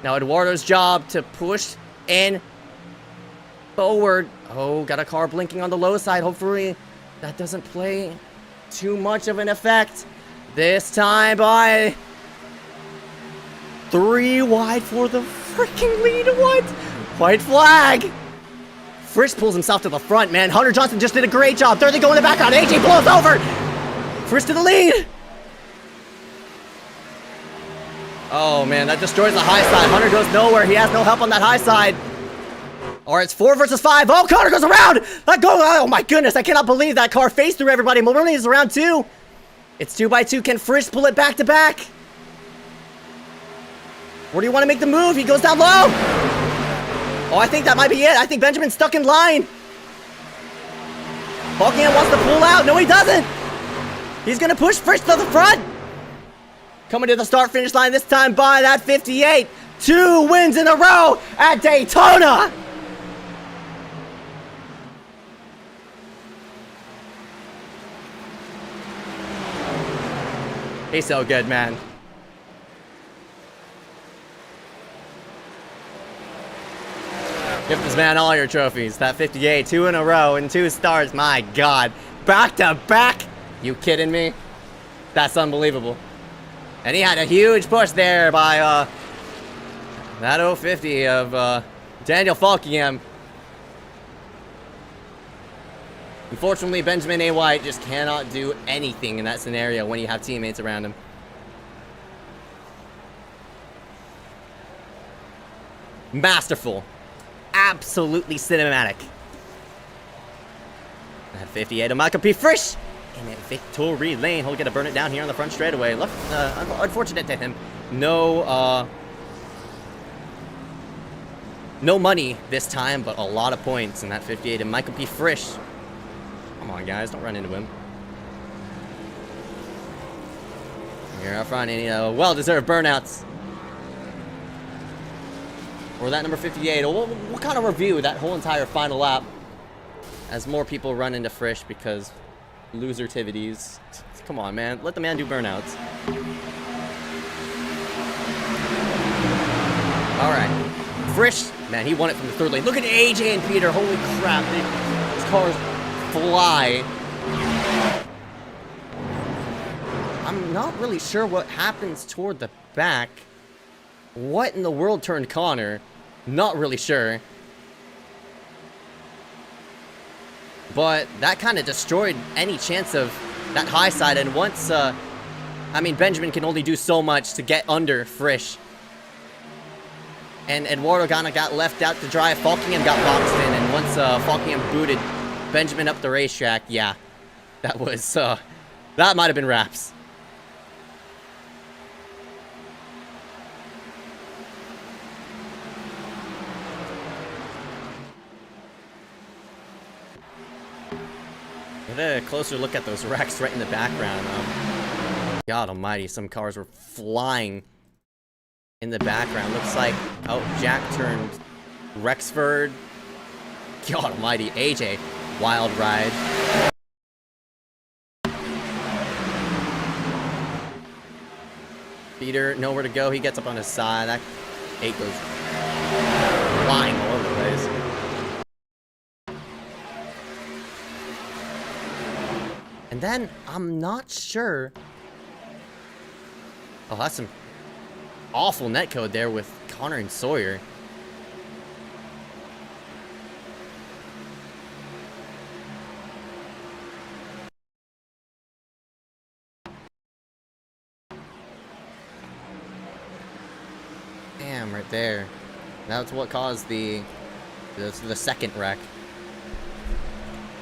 Now Eduardo's job to push in forward. Oh, got a car blinking on the low side. Hopefully that doesn't play too much of an effect. This time by 3 wide for the freaking lead. What? White flag. Frisch pulls himself to the front, man. Hunter Johnson just did a great job. There they go in the background. AJ blows over. Frisch to the lead. Oh, man, that destroys the high side. Hunter goes nowhere. He has no help on that high side. All right, it's 4 versus 5. Oh, Connor goes around. Let go. Oh, my goodness. I cannot believe that car phased through everybody. Mulrooney is around 2. It's 2 by 2. Can Frisch pull it back to back? Where do you want to make the move? He goes down low. Oh, I think that might be it. I think Benjamin's stuck in line. Falkingham wants to pull out. No, he doesn't. He's going to push Frisch to the front. Coming to the start-finish line this time by that 58. 2 wins in a row at Daytona. He's so good, man. Give this man all your trophies. That 58, 2 in a row and 2 stars. My God. back to back. You kidding me? That's unbelievable. And he had a huge push there by that 050 of Daniel Falkingham. Unfortunately, Benjamin A. White just cannot do anything in that scenario when you have teammates around him. Masterful. Absolutely cinematic. That 58 of Michael P. Frisch in a victory lane. He'll get to burn it down here on the front straightaway. Unfortunate to him. No money this time, but a lot of points in that 58 of Michael P. Frisch. Come on, guys, don't run into him. Here up front, any well-deserved burnouts. Or that number 58. We'll kind of review that whole entire final lap as more people run into Frisch because loser activities. Come on, man. Let the man do burnouts. All right. Frisch, man, he won it from the third lane. Look at AJ and Peter. Holy crap. These cars fly. I'm not really sure what happens toward the back. What in the world turned Connor? Not really sure. But that kind of destroyed any chance of that high side. And once, I mean, Benjamin can only do so much to get under Frisch. And Eduardo Gana got left out to dry. Falkingham got boxed in. And once Falkingham booted Benjamin up the racetrack, yeah, that was, that might have been wraps. Get a closer look at those wrecks right in the background. God almighty, some cars were flying in the background. Looks like, oh, Jack turned Rexford. God almighty, AJ, wild ride. Peter, nowhere to go. He gets up on his side. That 8 goes flying all over the place. And then, I'm not sure. Oh, that's some awful netcode there with Connor and Sawyer. Damn, right there. That's what caused the second wreck.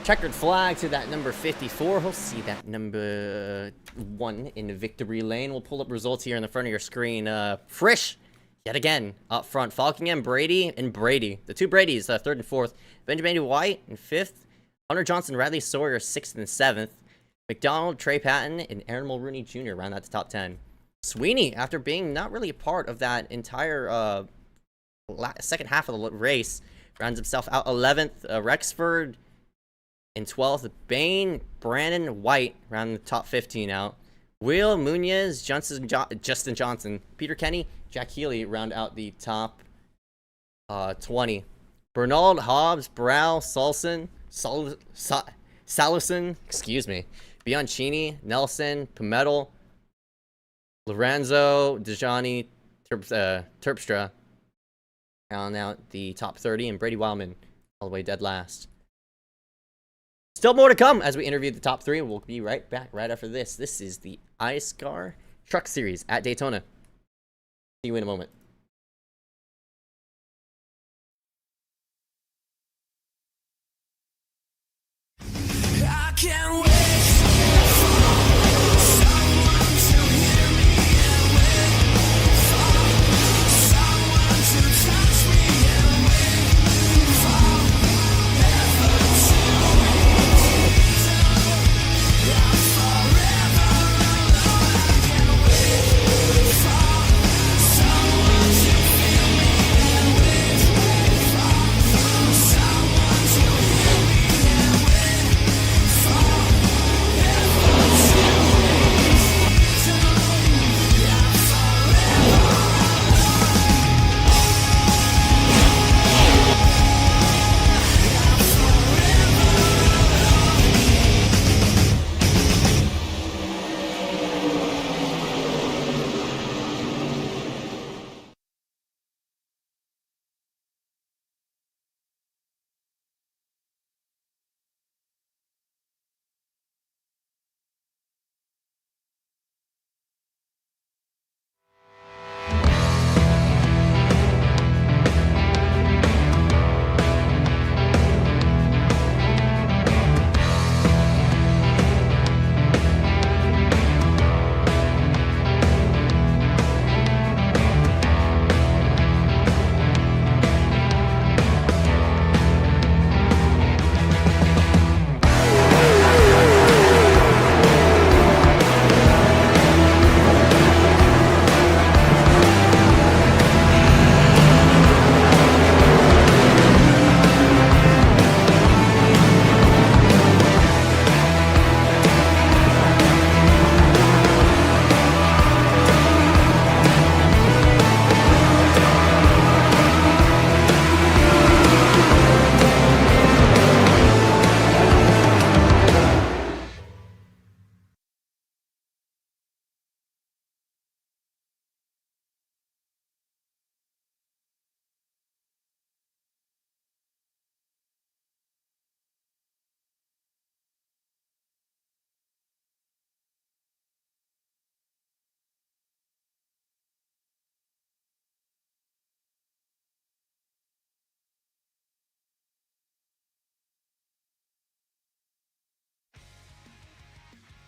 Checkered flag to that number 54. He'll see that number 1 in the victory lane. We'll pull up results here in the front of your screen. Frisch, yet again, up front. Falkingham, Brady, and Brady. The two Bradys, 3rd and 4th. Benjamin White in 5th. Hunter Johnson, Radley Sawyer, 6th and 7th. McDonald, Trey Patton, and Aaron Mulrooney Jr. round out the top 10. Sweeney, after being not really a part of that entire second half of the race, rounds himself out 11th. Rexford in 12th, Bain, Brandon White round the top 15 out. Will Munoz, Justin Johnson, Peter Kenny, Jack Healy round out the top 20. Bernald, Hobbs, Brow, Salson, Salison, excuse me, Bianchini, Nelson, Pimetal, Lorenzo, Dejani, Terpstra round out the top 30, and Brady Wildman all the way dead last. Still more to come as we interview the top 3. We'll be right back right after this. This is the iSCAR Truck Series at Daytona. See you in a moment. I can't wait.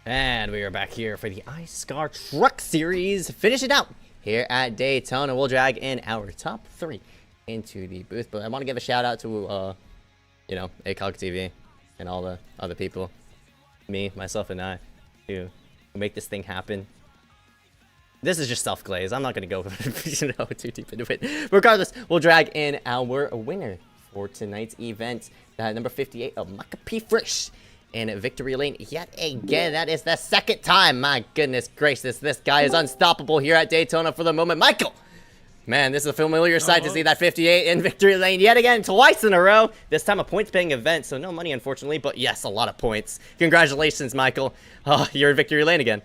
And we are back here for the iSCAR Truck Series. Finish it out here at Daytona. We'll drag in our top 3 into the booth. But I want to give a shout out to, you know, ACOG TV and all the other people. Me, myself, and I who make this thing happen. This is just self-glaze. I'm not going to go too deep into it. Regardless, we'll drag in our winner for tonight's event. Number 58 of Micah P. Frisch in Victory Lane yet again. That is the second time. My goodness gracious. This guy is unstoppable here at Daytona for the moment. Michael! Man, this is a familiar sight to see that 58 in Victory Lane yet again, twice in a row. This time a points-paying event, so no money, unfortunately, but yes, a lot of points. Congratulations, Michael. You're in Victory Lane again.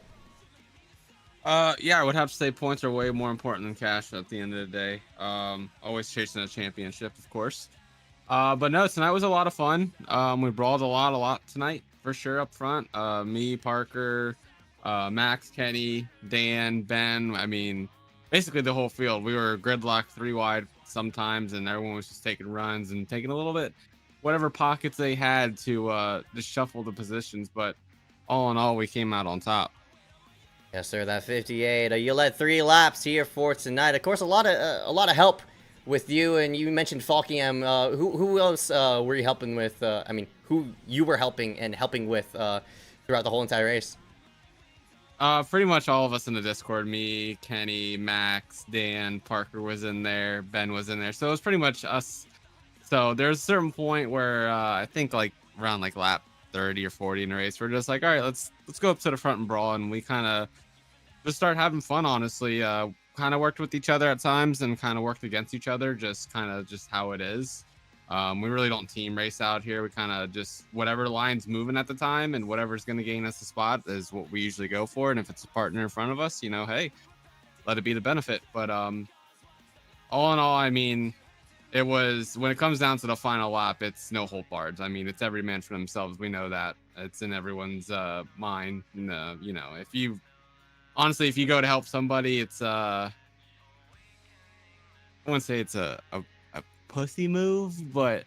Yeah, I would have to say points are way more important than cash at the end of the day. Always chasing a championship, of course. But no, tonight was a lot of fun. We brawled a lot tonight, for sure, up front. Me, Parker, Max, Kenny, Dan, Ben, I mean, basically the whole field. We were gridlocked 3 wide sometimes, and everyone was just taking runs and taking a little bit, whatever pockets they had to just shuffle the positions. But all in all, we came out on top. Yes, sir. That 58. You led 3 laps here for tonight. Of course, a lot of help with you, and you mentioned Falkingham. Who else were you helping with? I mean, who you were helping with throughout the whole entire race? Pretty much all of us in the Discord. Me, Kenny, Max, Dan, Parker was in there, Ben was in there. So it was pretty much us. So there's a certain point where I think like around like lap 30 or 40 in the race, we're just like, all right, let's go up to the front and brawl, and we kind of just start having fun. Honestly, kind of worked with each other at times and kind of worked against each other, just how it is. We really don't team race out here. We kind of just whatever line's moving at the time and whatever's going to gain us a spot is what we usually go for. And if it's a partner in front of us, you know, hey, let it be the benefit. But all in all, I mean, it was, when it comes down to the final lap, it's no hold barred. I mean, it's every man for themselves. We know that. It's in everyone's mind. And, you know, if you go to help somebody, it's I wouldn't say it's a pussy move, but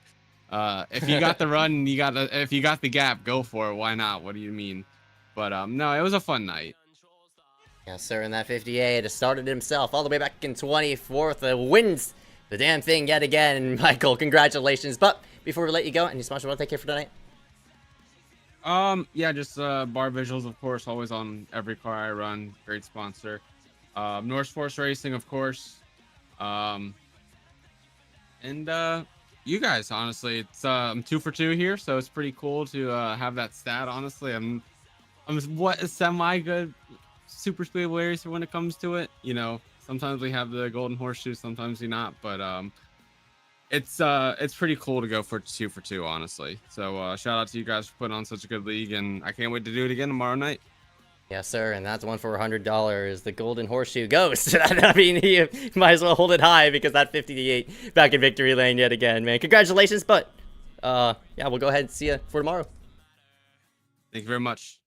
if you got the run, if you got the gap, go for it. Why not? What do you mean? But no, it was a fun night. Yes, sir. And that 58 started himself all the way back in 24th. Wins the damn thing yet again. Michael, congratulations. But before we let you go, any sponsor want to take care for tonight? Yeah, just Bar Visuals, of course, always on every car I run. Great sponsor. Motorsports Racing, of course. And you guys, honestly, it's I'm 2 for 2 here, so it's pretty cool to have that stat. Honestly, I'm what a semi good super speedway racer when it comes to it. You know, sometimes we have the golden horseshoe, sometimes we not, but it's pretty cool to go for 2 for 2, honestly. So shout out to you guys for putting on such a good league, and I can't wait to do it again tomorrow night. Yes, sir, and that's one for $100. The golden horseshoe goes. I mean, you might as well hold it high because that 58 back in Victory Lane yet again, man. Congratulations, but yeah, we'll go ahead and see you for tomorrow. Thank you very much.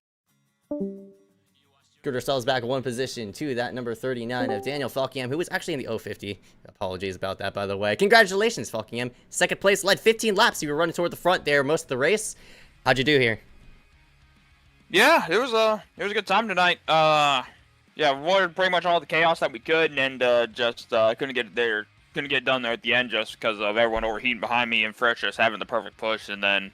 Screwed ourselves back 1 position to that number 39 of Daniel Falkingham, who was actually in the 050. Apologies about that, by the way. Congratulations, Falkingham. Second place, led 15 laps. You were running toward the front there most of the race. How'd you do here? Yeah, it was a good time tonight. Yeah, we avoided pretty much all the chaos that we could, and just couldn't get it done there at the end just because of everyone overheating behind me and Fresh just having the perfect push, and then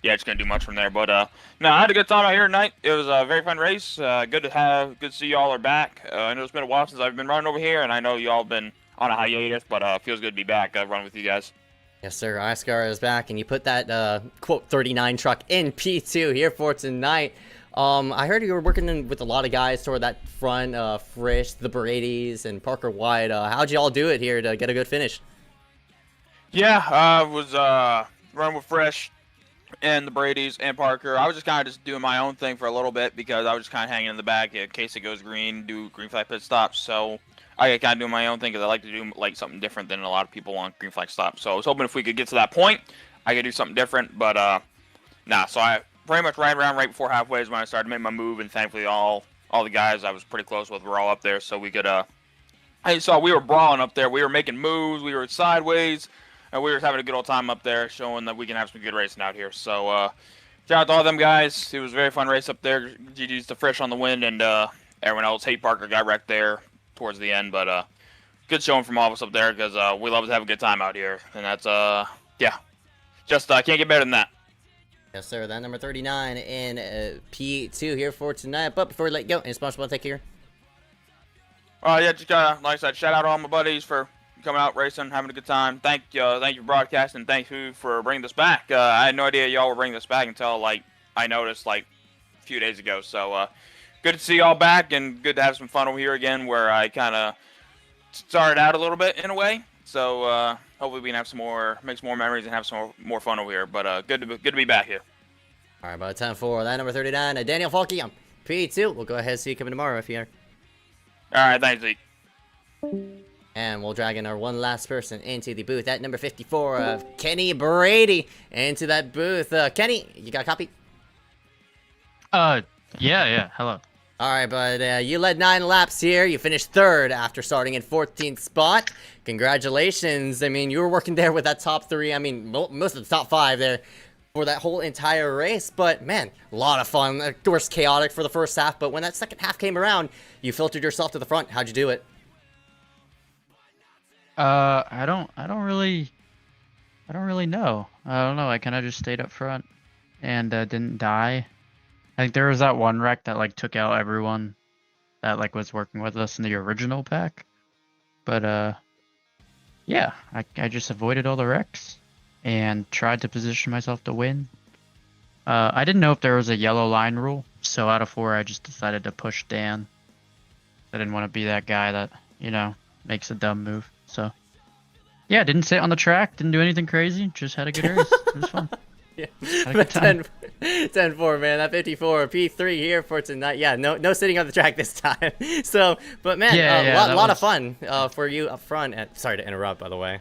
yeah, just couldn't do much from there. But no, I had a good time out here tonight. It was a very fun race. Good to see y'all are back. I know it's been a while since I've been running over here, and I know y'all been on a hiatus, but feels good to be back running with you guys. Yes, sir. iSCAR is back, and you put that quote 39 truck in P2 here for tonight. I heard you were working with a lot of guys toward that front, Frisch, the Brady's, and Parker White. How'd you all do it here to get a good finish? Yeah, I was running with Fresh and the Brady's and Parker. I was just kind of just doing my own thing for a little bit because I was just kind of hanging in the back in case it goes green, do green flag pit stops. So I kind of do my own thing because I like to do like something different than a lot of people on green flag stops. So I was hoping if we could get to that point, I could do something different. But nah. So I pretty much ran around right before halfway is when I started to make my move, and thankfully all the guys I was pretty close with were all up there, so we could I saw we were brawling up there. We were making moves. We were sideways, and we were having a good old time up there, showing that we can have some good racing out here. So Shout out to all them guys. It was a very fun race up there. GG's to Fresh on the win, and everyone else. Hate Parker got wrecked there towards the end, but good showing from all of us up there because we love to have a good time out here, and that's yeah, just can't get better than that. Yes, sir. That number 39 in P2 here for tonight. But before we let you go, any sponsor want to take care? Yeah, just like I said, shout out to all my buddies for coming out racing, having a good time. Thank you for broadcasting. Thank you for bringing this back. I had no idea y'all were bringing this back until like I noticed like a few days ago. So good to see y'all back and good to have some fun over here again, where I kind of started out a little bit in a way. So hopefully we can have make some more memories and have some more fun over here. But good to be back here. All right, about 10-4. That number 39, Daniel Falke on P2. We'll go ahead and see you coming tomorrow if you are. All right, thanks, Zeke. And we'll drag in our one last person into the booth at number 54 of Kenny Brady into that booth. Kenny, you got a copy? Yeah. Hello. All right, but you led 9 laps here. You finished 3rd after starting in 14th spot. Congratulations. I mean, you were working there with that top 3. I mean, most of the top 5 there for that whole entire race. But, man, a lot of fun. Of course, chaotic for the first half. But when that second half came around, you filtered yourself to the front. How'd you do it? I don't really know. I don't know. I kind of just stayed up front and didn't die. I think there was that one wreck that like took out everyone that like was working with us in the original pack. But yeah, I just avoided all the wrecks and tried to position myself to win. I didn't know if there was a yellow line rule, so out of 4 I just decided to push Dan. I didn't want to be that guy that, you know, makes a dumb move. So, yeah, didn't sit on the track, didn't do anything crazy, just had a good race. It was fun. Yeah, Had a good time. 10-4, man. That 54 P3 here for tonight. Yeah, no sitting on the track this time. So, but man, a lot of fun for you up front. Sorry to interrupt, by the way.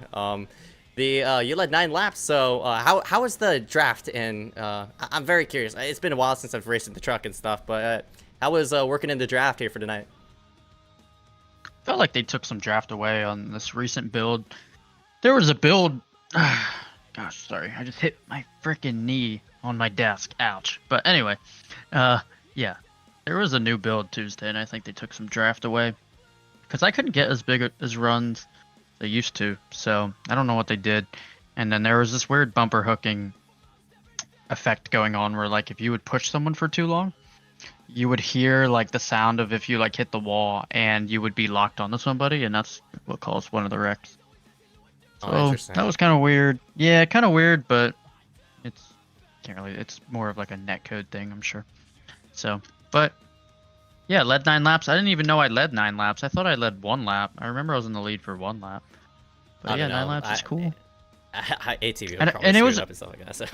You led 9 laps. So, how was the draft? And I'm very curious. It's been a while since I've raced in the truck and stuff, but how was working in the draft here for tonight? Felt like they took some draft away on this recent build. There was a build. Gosh, sorry. I just hit my freaking knee on my desk. Ouch. But anyway, yeah. There was a new build Tuesday, and I think they took some draft away. Because I couldn't get as big as runs they used to. So, I don't know what they did. And then there was this weird bumper hooking effect going on where, like, if you would push someone for too long, you would hear like the sound of if you like hit the wall and you would be locked onto somebody, and that's what caused one of the wrecks. So that was kind of weird. Yeah, kind of weird, but it's more of like a netcode thing, I'm sure. So, but yeah, led 9 laps. I didn't even know I led 9 laps. I thought I led 1 lap. I remember I was in the lead for 1 lap. But yeah, 9 laps is cool. ATV and it was up and stuff like that. So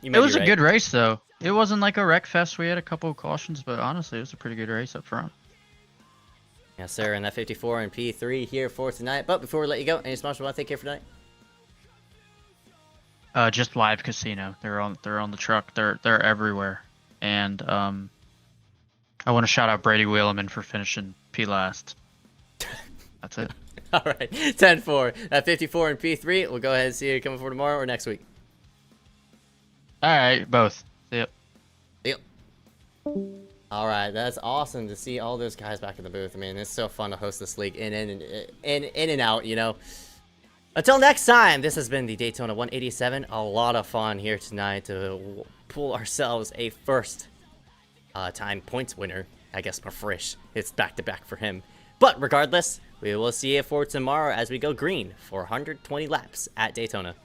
it was a good race though. It wasn't like a wreck fest. We had a couple of cautions, but honestly, it was a pretty good race up front. Yes, sir. And that 54 and P3 here for tonight. But before we let you go, any sponsors want to take care for tonight? Just Live Casino. They're on the truck. They're everywhere. And I want to shout out Brady Wheeleman for finishing P last. That's it. All right, 10-4. At 54 and P3, we'll go ahead and see you coming for tomorrow or next week. All right, both. See ya. Yep. All right, that's awesome to see all those guys back in the booth. I mean, it's so fun to host this league in and out, you know. Until next time, this has been the Daytona 187. A lot of fun here tonight to pull ourselves a first time points winner. I guess for Frisch. It's back-to-back for him. But regardless, we will see you for tomorrow as we go green for 120 laps at Daytona.